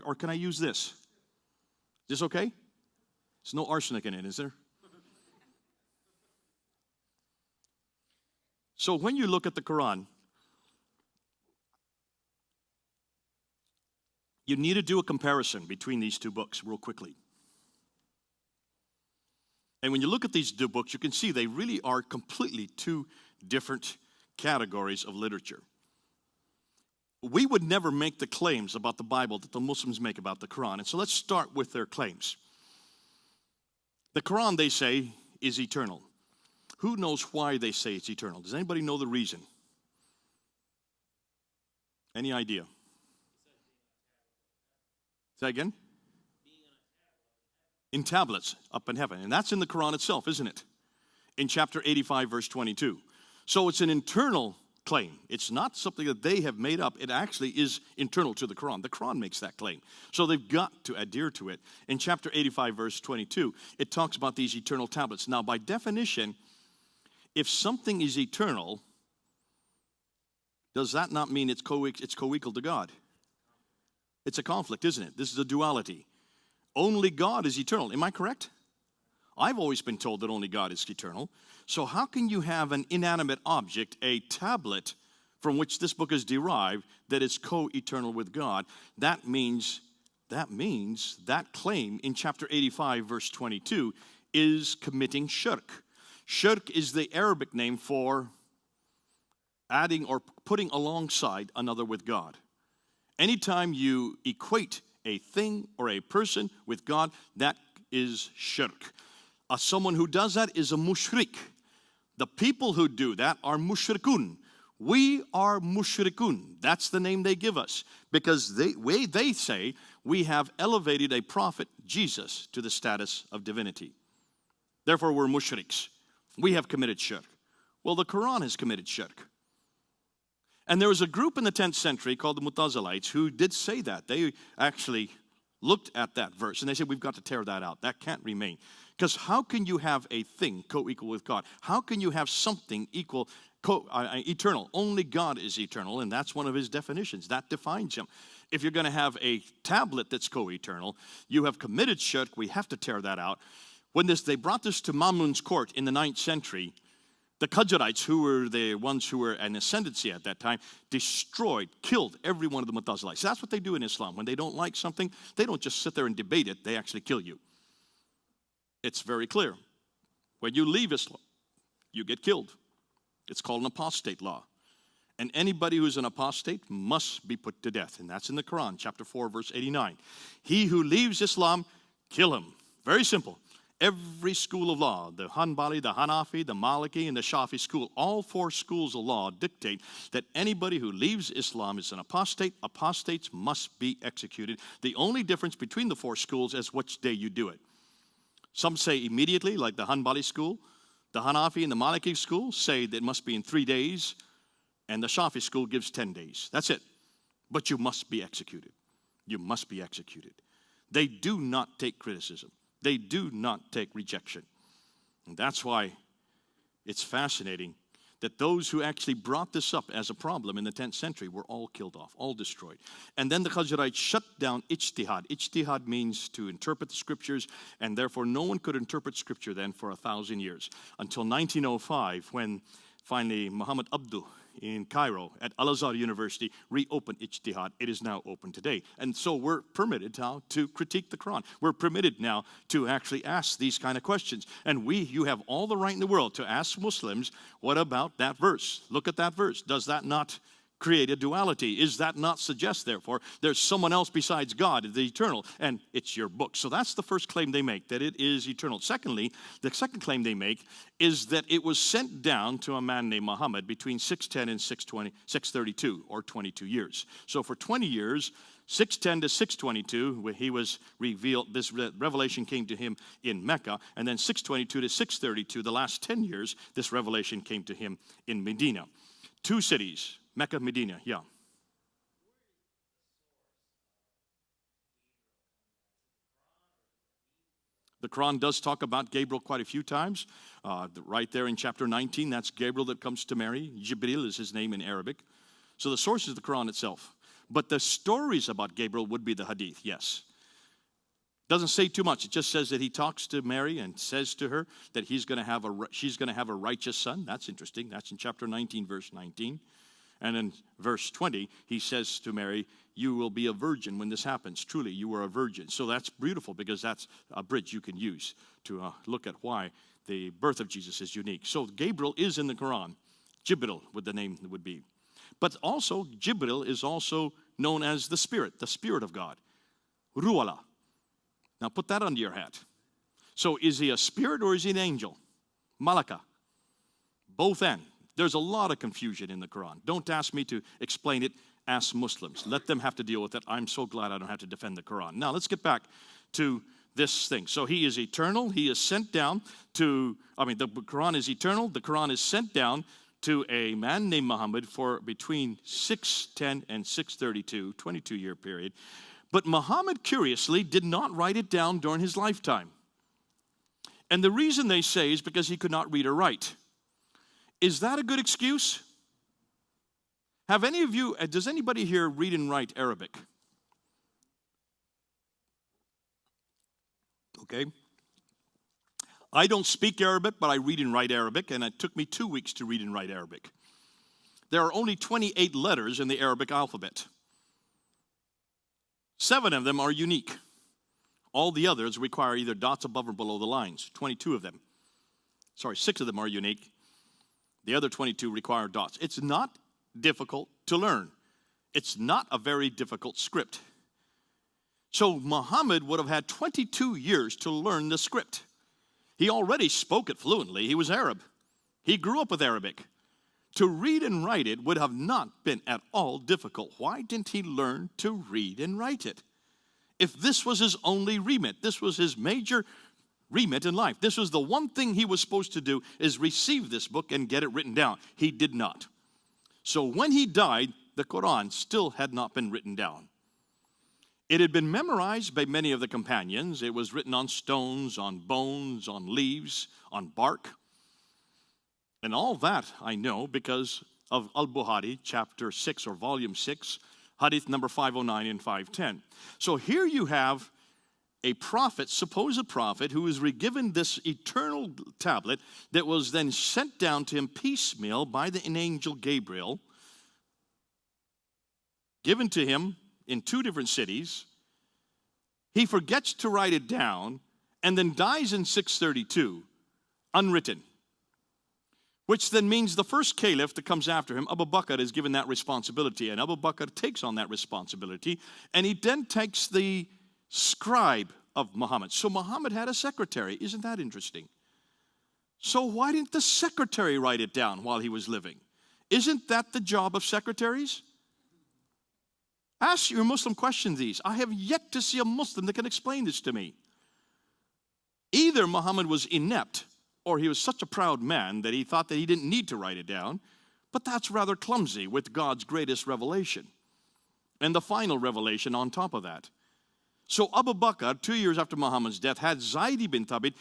or can I use this? Is this okay? There's no arsenic in it, is there? So when you look at the Quran, you need to do a comparison between these two books real quickly. And when you look at these two books, you can see they really are completely two different categories of literature. We would never make the claims about the Bible that the Muslims make about the Quran. And so let's start with their claims. The Quran, they say, is eternal. Who knows why they say it's eternal? Does anybody know the reason? Any idea? Say again? In tablets up in heaven. And that's in the Quran itself, isn't it? In chapter 85, verse 22. So it's an internal claim. It's not something that they have made up. It actually is internal to the Quran. The Quran makes that claim. So they've got to adhere to it. In chapter 85, verse 22, it talks about these eternal tablets. Now, by definition, if something is eternal, does that not mean it's co-equal to God? It's a conflict, isn't it? This is a duality. Only God is eternal. Am I correct? I've always been told that only God is eternal. So how can you have an inanimate object, a tablet, from which this book is derived, that is co-eternal with God? That means that claim in chapter 85, verse 22, is committing shirk. Shirk is the Arabic name for adding or putting alongside another with God. Anytime you equate a thing or a person with God, that is shirk. Someone who does that is a mushrik. The people who do that are mushrikun. We are mushrikun. That's the name they give us. Because they say we have elevated a prophet, Jesus, to the status of divinity. Therefore, we're mushriks. We have committed shirk. Well, the Quran has committed shirk. And there was a group in the 10th century called the Mu'tazilites who did say that. They actually looked at that verse and they said, we've got to tear that out. That can't remain. Because how can you have a thing co-equal with God? How can you have something equal, eternal? Only God is eternal, and that's one of his definitions. That defines him. If you're going to have a tablet that's co-eternal, you have committed shirk. We have to tear that out. When they brought this to Mamun's court in the 9th century, the Qadarites, who were the ones who were an ascendancy at that time, killed every one of the Mu'tazilites. That's what they do in Islam. When they don't like something, they don't just sit there and debate it. They actually kill you. It's very clear. When you leave Islam, you get killed. It's called an apostate law. And anybody who's an apostate must be put to death. And that's in the Quran, chapter 4, verse 89. He who leaves Islam, kill him. Very simple. Every school of law, the Hanbali, the Hanafi, the Maliki, and the Shafi school, all four schools of law dictate that anybody who leaves Islam is an apostate. Apostates must be executed. The only difference between the four schools is which day you do it. Some say immediately, like the Hanbali school. The Hanafi and the Maliki school say that it must be in 3 days, and the Shafi school gives 10 days. That's it. But you must be executed. You must be executed. They do not take criticism. They do not take rejection. And that's why it's fascinating that those who actually brought this up as a problem in the 10th century were all killed off, all destroyed. And then the Qadarites shut down ijtihad. Ijtihad means to interpret the scriptures, and therefore no one could interpret scripture then for 1,000 years. Until 1905, when finally Muhammad Abduh in Cairo at Al-Azhar University reopened ijtihad. It is now open today. And so we're permitted now to critique the Quran. We're permitted now to actually ask these kind of questions. And you have all the right in the world to ask Muslims, what about that verse? Look at that verse. Does that not create a duality? Is that not suggest, therefore, there's someone else besides God, the eternal, and it's your book? So that's the first claim they make, that it is eternal. Secondly, the second claim they make is that it was sent down to a man named Muhammad between 610 and 632, or 22 years. So for 20 years, 610 to 622, where he was revealed, this revelation came to him in Mecca, and then 622 to 632, the last 10 years, this revelation came to him in Medina. 2 cities, Mecca, Medina, yeah. The Quran does talk about Gabriel quite a few times. Right there in chapter 19, that's Gabriel that comes to Mary. Jibril is his name in Arabic. So the source is the Quran itself. But the stories about Gabriel would be the hadith, yes. Doesn't say too much. It just says that he talks to Mary and says to her that she's going to have a righteous son. That's interesting. That's in chapter 19, verse 19. And in verse 20, he says to Mary, you will be a virgin when this happens. Truly, you are a virgin. So that's beautiful because that's a bridge you can use to look at why the birth of Jesus is unique. So Gabriel is in the Quran. Jibril would the name would be. But also, Jibril is also known as the Spirit of God. Ru'ala. Now put that under your hat. So is he a spirit or is he an angel? Malaka. Both and. There's a lot of confusion in the Quran. Don't ask me to explain it. Ask Muslims. Let them have to deal with it. I'm so glad I don't have to defend the Quran. Now let's get back to this thing. So he is eternal. He is sent down to, the Quran is eternal. The Quran is sent down to a man named Muhammad for between 610 and 632, 22-year period. But Muhammad, curiously, did not write it down during his lifetime. And the reason they say is because he could not read or write. Is that a good excuse? Have any of you, does anybody here read and write Arabic? Okay. I don't speak Arabic, but I read and write Arabic, and it took me 2 weeks to read and write Arabic. There are only 28 letters in the Arabic alphabet. 7 of them are unique. All the others require either dots above or below the lines. 22 of them. 6 of them are unique. The other 22 require dots. It's not difficult to learn. It's not a very difficult script. So Muhammad would have had 22 years to learn the script. He already spoke it fluently. He was Arab. He grew up with Arabic. To read and write it would have not been at all difficult. Why didn't he learn to read and write it? If this was his only remit, this was his major remit in life. This was the one thing he was supposed to do, is receive this book and get it written down. He did not. So when he died, the Quran still had not been written down. It had been memorized by many of the companions. It was written on stones, on bones, on leaves, on bark. And all that I know because of Al-Bukhari, chapter 6 or volume 6, hadith number 509 and 510. So here you have a prophet, supposed prophet, who was given this eternal tablet that was then sent down to him piecemeal by an angel Gabriel, given to him in 2 different cities. He forgets to write it down and then dies in 632, unwritten. Which then means the first caliph that comes after him, Abu Bakr, is given that responsibility. And Abu Bakr takes on that responsibility. And he then takes the scribe of Muhammad. So Muhammad had a secretary. Isn't that interesting? So why didn't the secretary write it down while he was living? Isn't that the job of secretaries? Ask your Muslim question these. I have yet to see a Muslim that can explain this to me. Either Muhammad was inept, or he was such a proud man that he thought that he didn't need to write it down, but that's rather clumsy with God's greatest revelation. And the final revelation on top of that. So Abu Bakr, 2 years after Muhammad's death, had Zayd ibn Thabit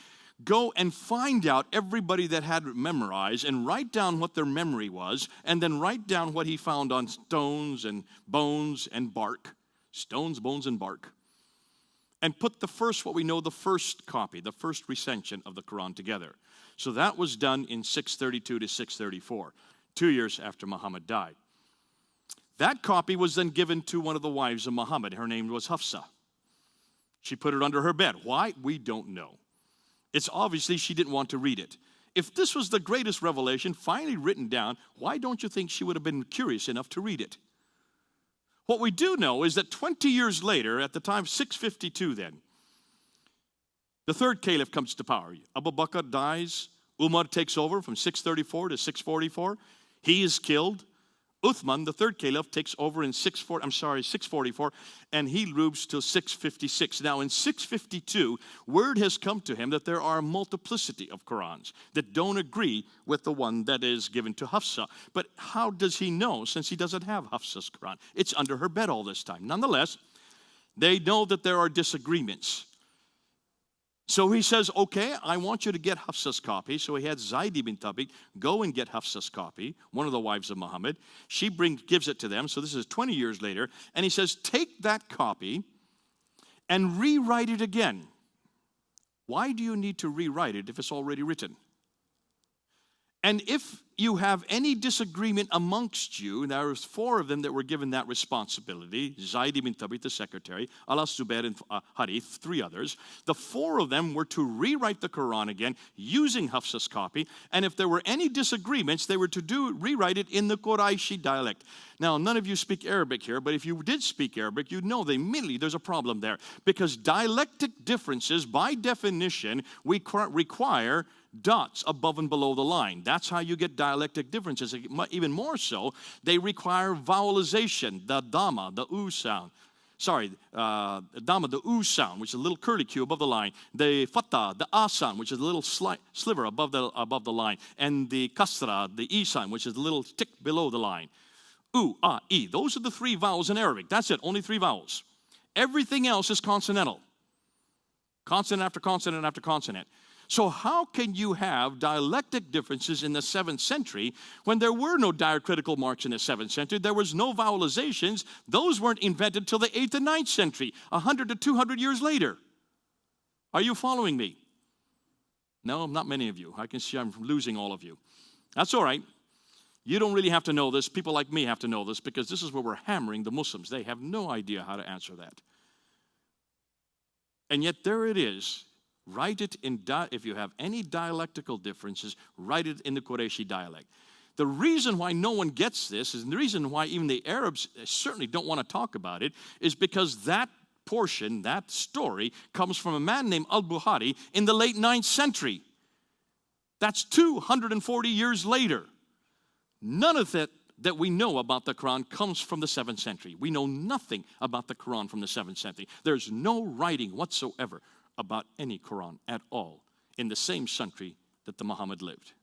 go and find out everybody that had memorized and write down what their memory was, and then write down what he found on stones and bones and bark. Stones, bones, and bark. And put the first copy, the first recension of the Quran together. So that was done in 632 to 634, 2 years after Muhammad died. That copy was then given to one of the wives of Muhammad. Her name was Hafsa. She put it under her bed. Why? We don't know. It's obviously she didn't want to read it. If this was the greatest revelation finally written down, why don't you think she would have been curious enough to read it? What we do know is that 20 years later, at the time 652 then, the third caliph comes to power. Abu Bakr dies. Umar takes over from 634 to 644. He is killed. Uthman, the third caliph, takes over in 644, and he rules till 656. Now in 652, word has come to him that there are a multiplicity of Qurans that don't agree with the one that is given to Hafsa. But how does he know, since he doesn't have Hafsa's Quran? It's under her bed all this time. Nonetheless, they know that there are disagreements. So he says, okay, I want you to get Hafsa's copy. So he had Zayd ibn Thabit go and get Hafsa's copy, one of the wives of Muhammad. She gives it to them. So this is 20 years later. And he says, take that copy and rewrite it again. Why do you need to rewrite it if it's already written? And if you have any disagreement amongst you, and there was 4 of them that were given that responsibility, Zaid ibn Thabit, the secretary, Allah Zubair and Harith, 3 others. The 4 of them were to rewrite the Quran again using Hafsa's copy, and if there were any disagreements, they were to rewrite it in the Qurayshi dialect. Now, none of you speak Arabic here, but if you did speak Arabic, you'd know that immediately there's a problem there, because dialectic differences, by definition, require dots above and below the line. That's how you get dialectic differences. Even more so, they require vowelization, the dhamma, the u sound. Sorry, dhamma, the u sound, which is a little curly Q above the line. The fatha, the a sound, which is a little sliver above the line. And the kasra, the e sound, which is a little tick below the line. U, a, e. Those are the 3 vowels in Arabic. That's it, only 3 vowels. Everything else is consonantal. Consonant after consonant after consonant. So how can you have dialectic differences in the 7th century when there were no diacritical marks in the 7th century? There was no vowelizations. Those weren't invented till the 8th and 9th century, 100 to 200 years later. Are you following me? No, not many of you. I can see I'm losing all of you. That's all right. You don't really have to know this. People like me have to know this, because this is where we're hammering the Muslims. They have no idea how to answer that. And yet there it is. Write it in, if you have any dialectical differences, write it in the Qurayshi dialect. The reason why no one gets this, and the reason why even the Arabs certainly don't want to talk about it, is because that portion, that story, comes from a man named Al-Bukhari in the late 9th century. That's 240 years later. None of that we know about the Quran comes from the 7th century. We know nothing about the Quran from the 7th century. There's no writing whatsoever about any Quran at all in the same century that the Muhammad lived.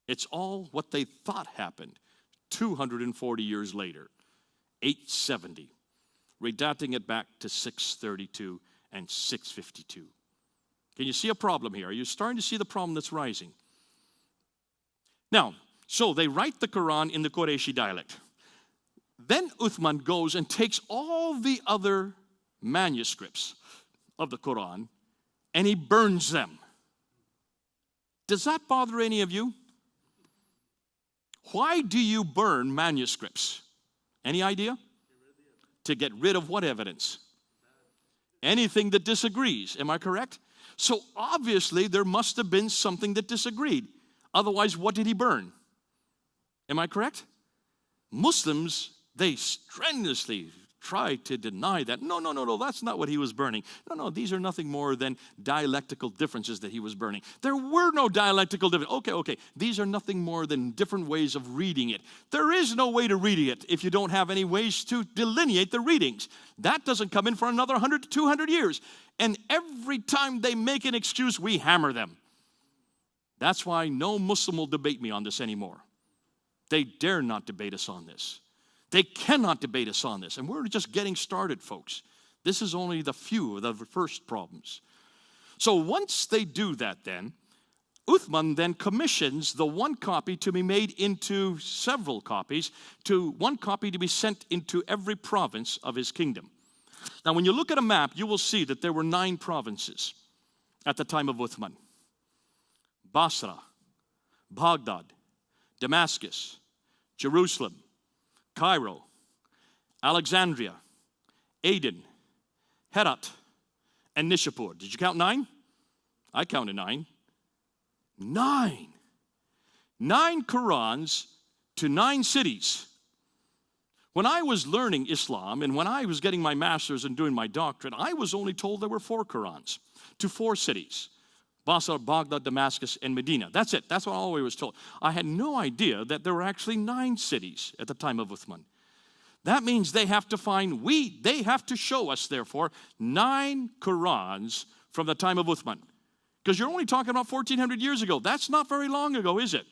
It's all what they thought happened 240 years later, 870, redating it back to 632 and 652. Can you see a problem here? Are you starting to see the problem that's rising? Now, so they write the Quran in the Qurayshi dialect. Then Uthman goes and takes all the other manuscripts of the Quran and he burns them. Does that bother any of you? Why do you burn manuscripts? Any idea? To get rid of what evidence? Anything that disagrees. Am I correct? So obviously there must have been something that disagreed. Otherwise, what did he burn? Am I correct? Muslims, they strenuously try to deny that. No, that's not what he was burning. No, these are nothing more than dialectical differences that he was burning. There were no dialectical differences. Okay, these are nothing more than different ways of reading it. There is no way to read it if you don't have any ways to delineate the readings. That doesn't come in for another 100 to 200 years. And every time they make an excuse, we hammer them. That's why no Muslim will debate me on this anymore. They dare not debate us on this. They cannot debate us on this. And we're just getting started, folks. This is only the few of the first problems. So once they do that then, Uthman then commissions the one copy to be made into several copies, to one copy to be sent into every province of his kingdom. Now when you look at a map, you will see that there were 9 provinces at the time of Uthman. Basra, Baghdad, Damascus, Jerusalem, Cairo, Alexandria, Aden, Herat, and Nishapur. Did you count 9? I counted 9. 9. 9 Qurans to 9 cities. When I was learning Islam and when I was getting my master's and doing my doctorate, I was only told there were 4 Qurans to 4 cities. Basra, Baghdad, Damascus, and Medina. That's it. That's what I always was told. I had no idea that there were actually 9 cities at the time of Uthman. That means they have to they have to show us, therefore, 9 Qurans from the time of Uthman. Because you're only talking about 1,400 years ago. That's not very long ago, is it?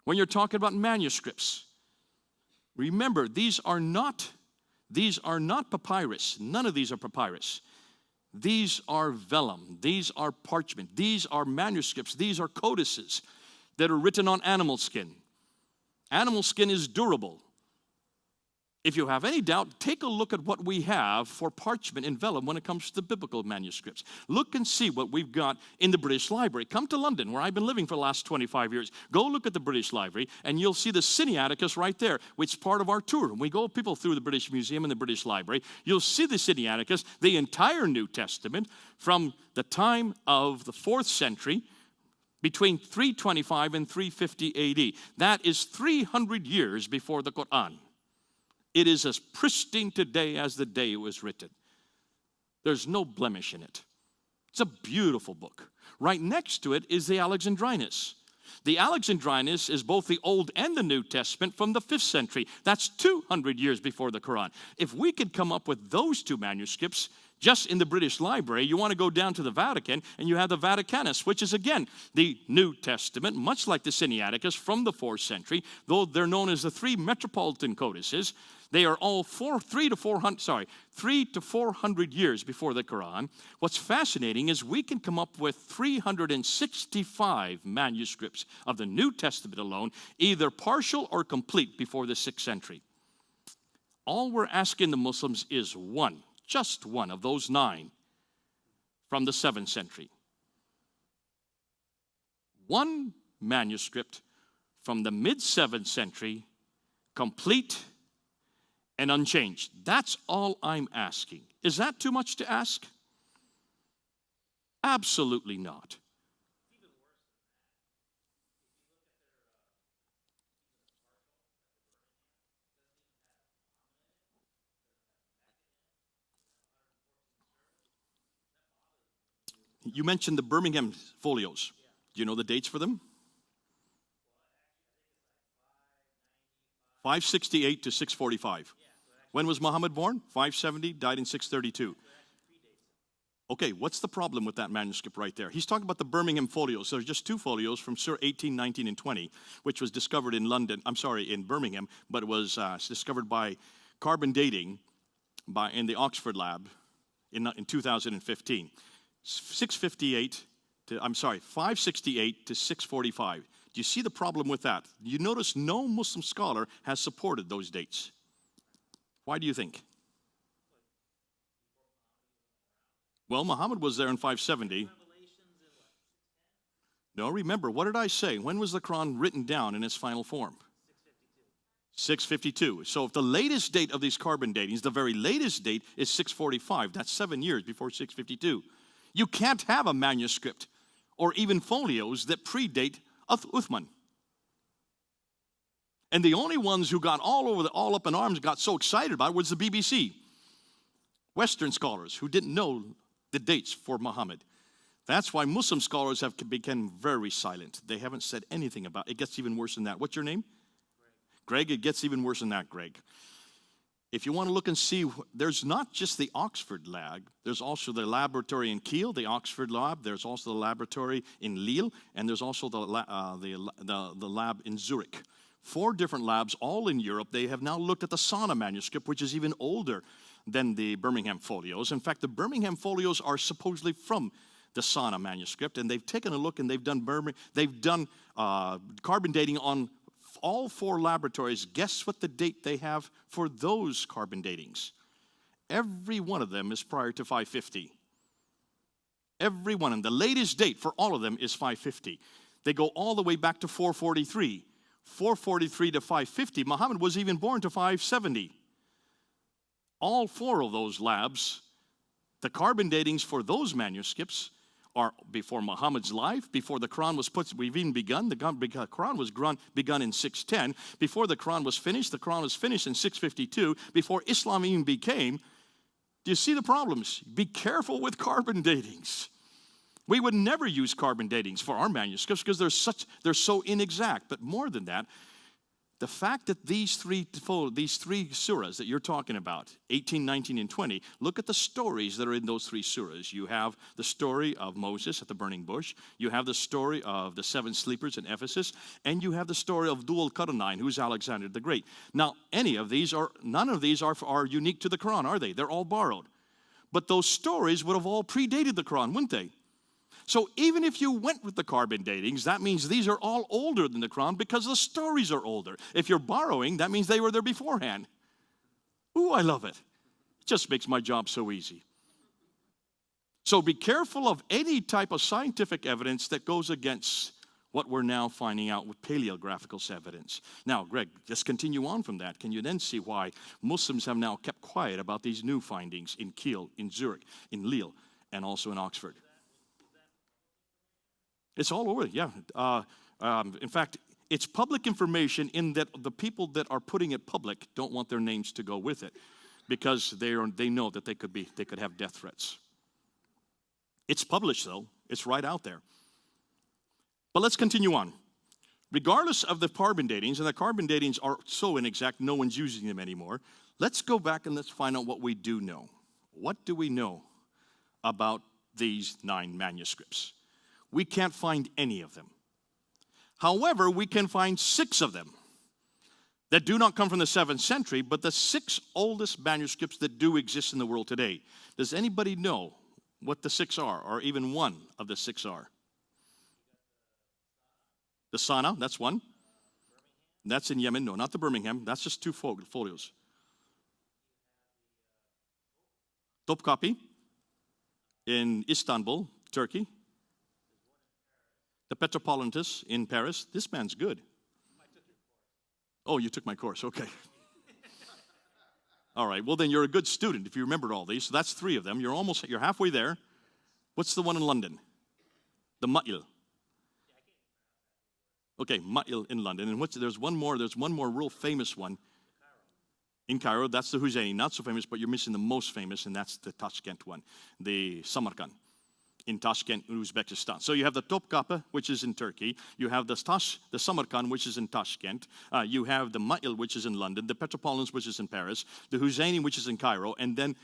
When you're talking about manuscripts. Remember, these are not papyrus. None of these are papyrus. These are vellum, these are parchment, these are manuscripts, these are codices that are written on animal skin. Animal skin is durable. If you have any doubt, take a look at what we have for parchment and vellum when it comes to the biblical manuscripts. Look and see what we've got in the British Library. Come to London, where I've been living for the last 25 years. Go look at the British Library, and you'll see the Sinaiticus right there, which is part of our tour. When we go people through the British Museum and the British Library, you'll see the Sinaiticus, the entire New Testament, from the time of the 4th century, between 325 and 350 AD. That is 300 years before the Quran. It is as pristine today as the day it was written. There's no blemish in it. It's a beautiful book. Right next to it is the Alexandrinus. The Alexandrinus is both the Old and the New Testament from the 5th century. That's 200 years before the Quran. If we could come up with those two manuscripts just in the British Library, you want to go down to the Vatican, and you have the Vaticanus, which is, again, the New Testament, much like the Sinaiticus from the 4th century, though they're known as the 3 metropolitan codices. They are all 3 to 400 years before the Quran. What's fascinating is we can come up with 365 manuscripts of the New Testament alone, either partial or complete, before the 6th century. All we're asking the Muslims is one, just one of those 9 from the 7th century. One manuscript from the mid-7th century, complete and unchanged. That's all I'm asking. Is that too much to ask? Absolutely not. You mentioned the Birmingham folios. Do you know the dates for them? 568 to 645. When was Muhammad born? 570, died in 632. Okay, what's the problem with that manuscript right there? He's talking about the Birmingham folios. There's just 2 folios from Surah 18, 19, and 20, which was discovered in in Birmingham, but it was discovered by carbon dating in the Oxford lab in 2015. 568 to 645. Do you see the problem with that? You notice no Muslim scholar has supported those dates. Why do you think? Well, Muhammad was there in 570. No, remember, what did I say? When was the Quran written down in its final form? 652. So if the latest date of these carbon datings, the very latest date is 645, that's 7 years before 652. You can't have a manuscript or even folios that predate Uthman. And the only ones who got all up in arms, got so excited about it, was the BBC. Western scholars who didn't know the dates for Muhammad. That's why Muslim scholars have become very silent. They haven't said anything about it. It gets even worse than that. What's your name? Greg, it gets even worse than that, Greg. If you want to look and see, there's not just the Oxford lab. There's also the laboratory in Kiel, the Oxford lab. There's also the laboratory in Lille, and there's also the lab in Zurich. 4 different labs, all in Europe. They have now looked at the Sana manuscript, which is even older than the Birmingham folios. In fact, the Birmingham folios are supposedly from the Sana manuscript, and they've taken a look and they've done carbon dating on all 4 laboratories. Guess what the date they have for those carbon datings? Every one of them is prior to 550. Every one of them. The latest date for all of them is 550. They go all the way back to 443. 443 to 550. Muhammad was even born to 570. All 4 of those labs, the carbon datings for those manuscripts are before Muhammad's life, before the Quran was we've even begun. The Quran was begun in 610. Before the Quran was finished in 652. Before Islam even became. Do you see the problems? Be careful with carbon datings. We would never use carbon datings for our manuscripts because they're so inexact. But more than that, the fact that these three surahs that you're talking about, 18, 19, and 20, look at the stories that are in those 3 surahs. You have the story of Moses at the burning bush. You have the story of the 7 sleepers in Ephesus. And you have the story of Dhul Qarnayn, who's Alexander the Great. Now, none of these are unique to the Quran, are they? They're all borrowed. But those stories would have all predated the Quran, wouldn't they? So even if you went with the carbon datings, that means these are all older than the Quran because the stories are older. If you're borrowing, that means they were there beforehand. Ooh, I love it. It just makes my job so easy. So be careful of any type of scientific evidence that goes against what we're now finding out with paleographical evidence. Now, Greg, just continue on from that. Can you then see why Muslims have now kept quiet about these new findings in Kiel, in Zurich, in Lille, and also in Oxford? It's all over, yeah. In fact, it's public information in that the people that are putting it public don't want their names to go with it because they know that they could have death threats. It's published, though. It's right out there. But let's continue on. Regardless of the carbon datings, and the carbon datings are so inexact, no one's using them anymore, let's go back and let's find out what we do know. What do we know about these 9 manuscripts? We can't find any of them. However, we can find 6 of them that do not come from the 7th century, but the 6 oldest manuscripts that do exist in the world today. Does anybody know what the 6 are, or even one of the 6 are? The Sana, that's one. That's in Yemen. No, not the Birmingham. That's just 2 folios. Topkapi in Istanbul, Turkey. The Petropolitanus in Paris. This man's good. Oh, you took my course. Okay. All right. Well, then you're a good student if you remembered all these. So that's 3 of them. You're halfway there. What's the one in London? The Ma'il. Okay, Ma'il in London. And there's one more real famous one. In Cairo, that's the Husseini. Not so famous, but you're missing the most famous, and that's the Tashkent one. The Samarkand. In Tashkent, Uzbekistan. So you have the Topkapi, which is in Turkey. You have the Samarkand, which is in Tashkent. You have the Ma'il, which is in London. The Petropolitanus, which is in Paris. The Husseini, which is in Cairo. And then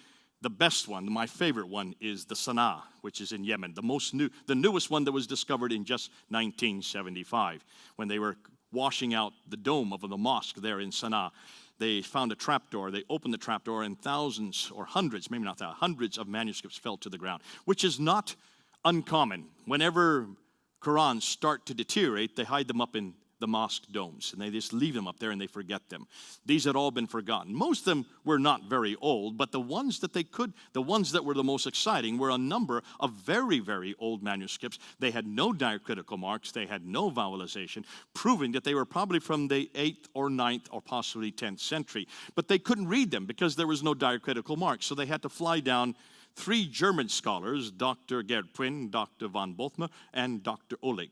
the best one, my favorite one, is the Sana'a, which is in Yemen. The newest one that was discovered in just 1975, when they were washing out the dome of the mosque there in Sana'a. They found a trapdoor. They opened the trapdoor, and thousands or hundreds, maybe not thousands, hundreds of manuscripts fell to the ground, which is not uncommon. Whenever Qurans start to deteriorate, they hide them up in the mosque domes, and they just leave them up there and they forget them. These had all been forgotten. Most of them were not very old, but the ones that were the most exciting were a number of very, very old manuscripts. They had no diacritical marks, they had no vowelization, proving that they were probably from the 8th or 9th or possibly 10th century. But they couldn't read them because there was no diacritical marks, so they had to fly down 3 German scholars, Dr. Gerd Pwin, Dr. von Bothmer, and Dr. Oleg.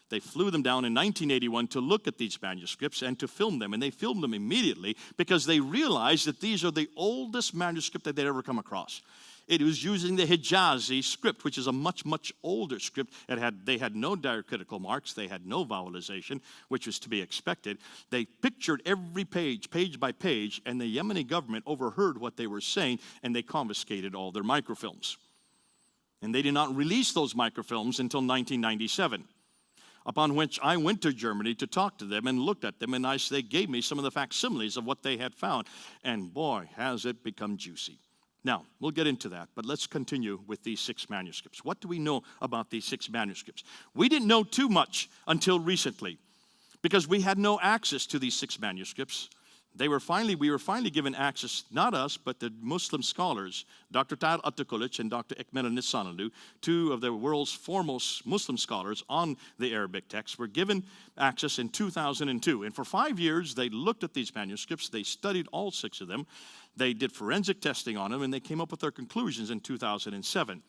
They flew them down in 1981 to look at these manuscripts and to film them. And they filmed them immediately because they realized that these are the oldest manuscript that they'd ever come across. It was using the Hijazi script, which is a much, much older script. They had no diacritical marks. They had no vowelization, which was to be expected. They pictured every page by page, and the Yemeni government overheard what they were saying, and they confiscated all their microfilms. And they did not release those microfilms until 1997. Upon which I went to Germany to talk to them and looked at them, and they gave me some of the facsimiles of what they had found. And boy, has it become juicy. Now, we'll get into that, but let's continue with these 6 manuscripts. What do we know about these 6 manuscripts? We didn't know too much until recently because we had no access to these 6 manuscripts. We were finally given access, not us, but the Muslim scholars, Dr. Tahir Attakulic and Dr. Ekmel Nisanlu, 2 of the world's foremost Muslim scholars on the Arabic text, were given access in 2002. And for 5 years, they looked at these manuscripts. They studied all 6 of them. They did forensic testing on them, and they came up with their conclusions in 2007.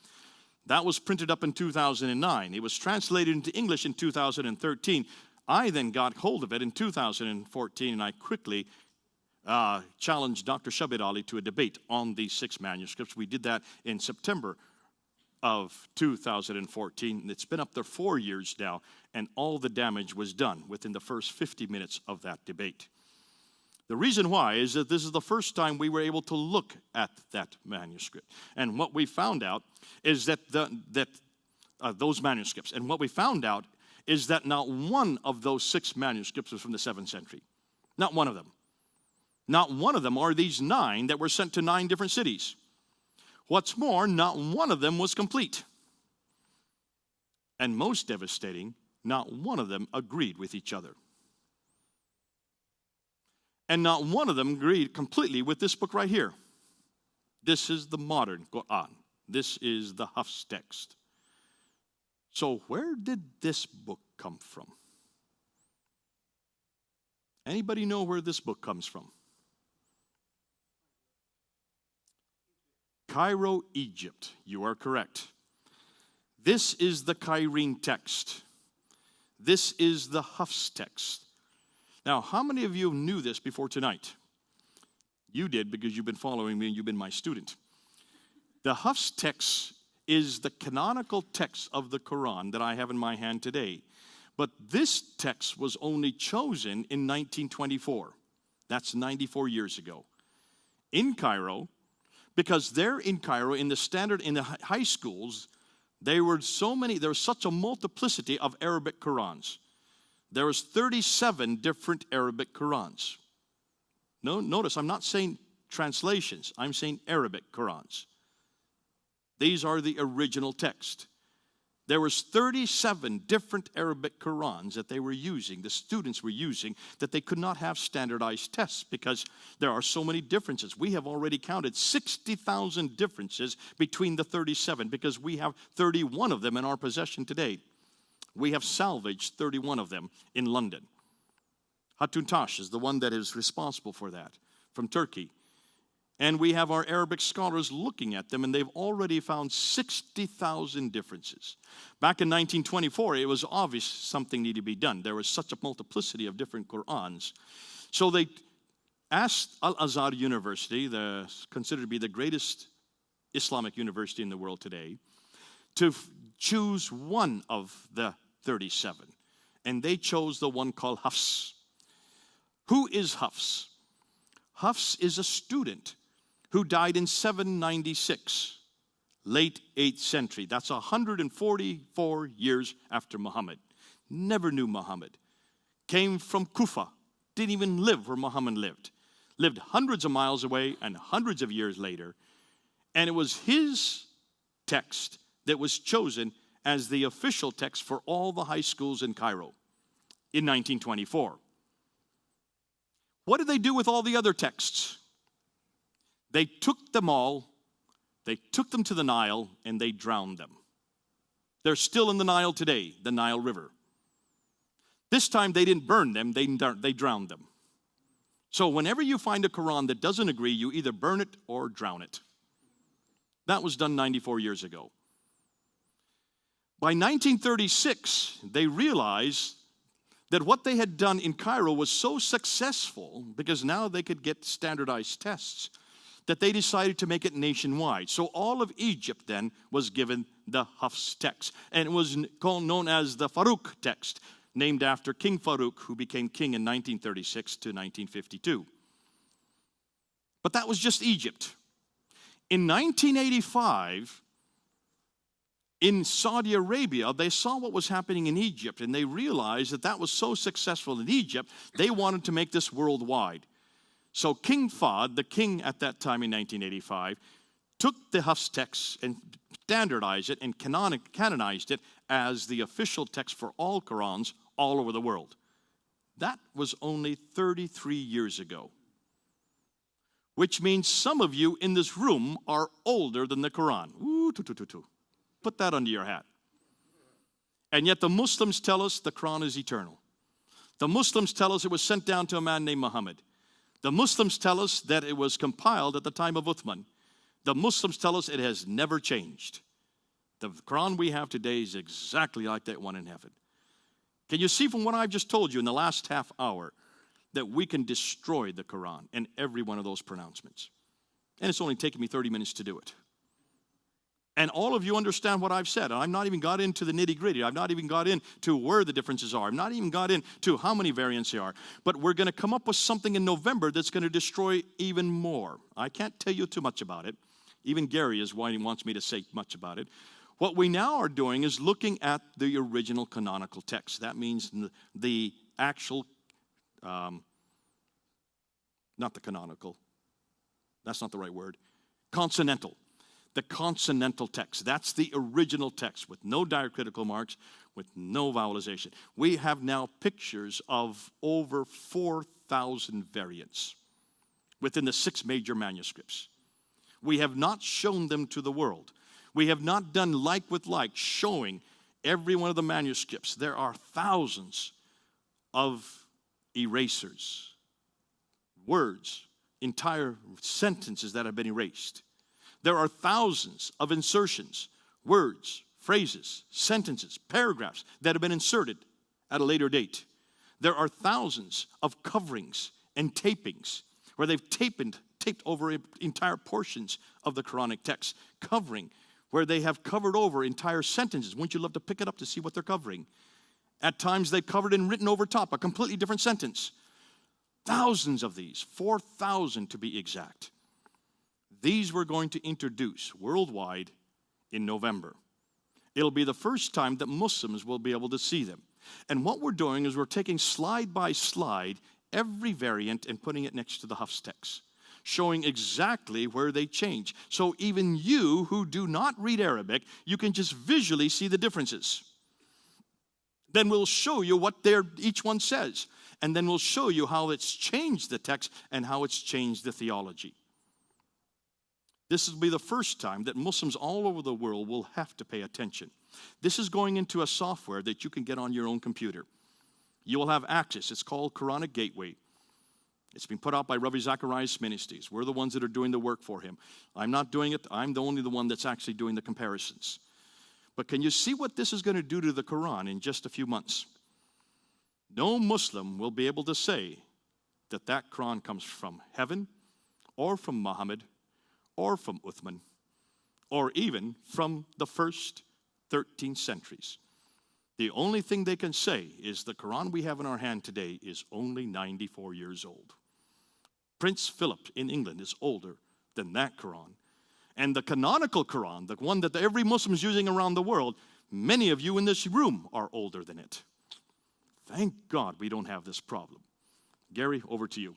That was printed up in 2009. It was translated into English in 2013. I then got hold of it in 2014, and I quickly challenged Dr. Shabir Ali to a debate on these 6 manuscripts. We did that in September of 2014. And it's been up there 4 years now, and all the damage was done within the first 50 minutes of that debate. The reason why is that this is the first time we were able to look at that manuscript. And what we found out is that those manuscripts, and what we found out is that not one of those 6 manuscripts was from the 7th century. Not one of them. Not one of them are these 9 that were sent to 9 different cities. What's more, not one of them was complete. And most devastating, not one of them agreed with each other. And not one of them agreed completely with this book right here. This is the modern Quran. This is the Hafs text. So where did this book come from? Anybody know where this book comes from? Cairo, Egypt. You are correct. This is the Cairene text. This is the Hafs text. Now, how many of you knew this before tonight? You did, because you've been following me and you've been my student. The Hafs text is the canonical text of the Quran that I have in my hand today. But this text was only chosen in 1924. That's 94 years ago. In Cairo, because there in Cairo, in the high schools, there was such a multiplicity of Arabic Qurans. There was 37 different Arabic Qurans. No, notice, I'm not saying translations. I'm saying Arabic Qurans. These are the original text. There was 37 different Arabic Qurans that they were using, the students were using, that they could not have standardized tests because there are so many differences. We have already counted 60,000 differences between the 37 because we have 31 of them in our possession today. We have salvaged 31 of them in London. Hatun Tash is the one that is responsible for that, from Turkey. And we have our Arabic scholars looking at them, and they've already found 60,000 differences. Back in 1924, it was obvious something needed to be done. There was such a multiplicity of different Qur'ans. So they asked Al-Azhar University, considered to be the greatest Islamic university in the world today, to choose one of the 37. And they chose the one called Hafs. Who is Hafs? Hafs is a student who died in 796, late 8th century. That's 144 years after Muhammad. Never knew Muhammad. Came from Kufa. Didn't even live where Muhammad lived. Lived hundreds of miles away and hundreds of years later. And it was his text that was chosen as the official text for all the high schools in Cairo in 1924. What did they do with all the other texts? They took them all, they took them to the Nile, and they drowned them. They're still in the Nile today, the Nile River. This time they didn't burn them, they drowned them. So whenever you find a Quran that doesn't agree, you either burn it or drown it. That was done 94 years ago. By 1936, they realized that what they had done in Cairo was so successful, because now they could get standardized tests, that they decided to make it nationwide. So all of Egypt then was given the Hafs text. And it was known as the Farouk text, named after King Farouk, who became king in 1936 to 1952. But that was just Egypt. In 1985, in Saudi Arabia, they saw what was happening in Egypt, and they realized that that was so successful in Egypt, they wanted to make this worldwide. So King Fahd, the king at that time in 1985, took the Hafs text and standardized it and canonized it as the official text for all Qurans all over the world. That was only 33 years ago. Which means some of you in this room are older than the Quran. Ooh, Put that under your hat. And yet the Muslims tell us the Quran is eternal. The Muslims tell us it was sent down to a man named Muhammad. The Muslims tell us that it was compiled at the time of Uthman. The Muslims tell us it has never changed. The Quran we have today is exactly like that one in heaven. Can you see from what I've just told you in the last half hour that we can destroy the Quran and every one of those pronouncements? And it's only taken me 30 minutes to do it. And all of you understand what I've said. I've not even got into the nitty-gritty. I've not even got into where the differences are. I've not even got into how many variants there are. But we're going to come up with something in November that's going to destroy even more. I can't tell you too much about it. Even Gary is why he wants me to say much about it. What we now are doing is looking at the original canonical text. That means the actual, not the canonical. That's not the right word. Consonantal. The consonantal text. That's the original text with no diacritical marks, with no vowelization. We have now pictures of over 4,000 4,000 variants within the 6 major manuscripts. We have not shown them to the world. We have not done like with like, showing every one of the manuscripts. There are thousands of erasers, words, entire sentences that have been erased. There are thousands of insertions, words, phrases, sentences, paragraphs that have been inserted at a later date. There are thousands of coverings and tapings where they've taped over entire portions of the Quranic text, covering where they have covered over entire sentences. Wouldn't you love to pick it up to see what they're covering? At times they've covered and written over top a completely different sentence. Thousands of these, 4,000 to be exact. These we're going to introduce worldwide in November. It'll be the first time that Muslims will be able to see them. And what we're doing is we're taking slide by slide every variant and putting it next to the Hafs text, showing exactly where they change. So even you who do not read Arabic, you can just visually see the differences. Then we'll show you what each one says. And then we'll show you how it's changed the text and how it's changed the theology. This will be the first time that Muslims all over the world will have to pay attention. This is going into a software that you can get on your own computer. You will have access. It's called Quranic Gateway. It's been put out by Rabbi Zacharias Ministries. We're the ones that are doing the work for him. I'm not doing it. I'm the only one that's actually doing the comparisons. But can you see what this is going to do to the Quran in just a few months? No Muslim will be able to say that that Quran comes from heaven or from Muhammad or from Uthman or even from the first 13 centuries. The only thing they can say is the Quran we have in our hand today is only 94 years old. Prince Philip in England is older than that Quran. And the canonical Quran, the one that every Muslim is using around the world, many of you in this room are older than it. Thank God we don't have this problem. Gary, over to you.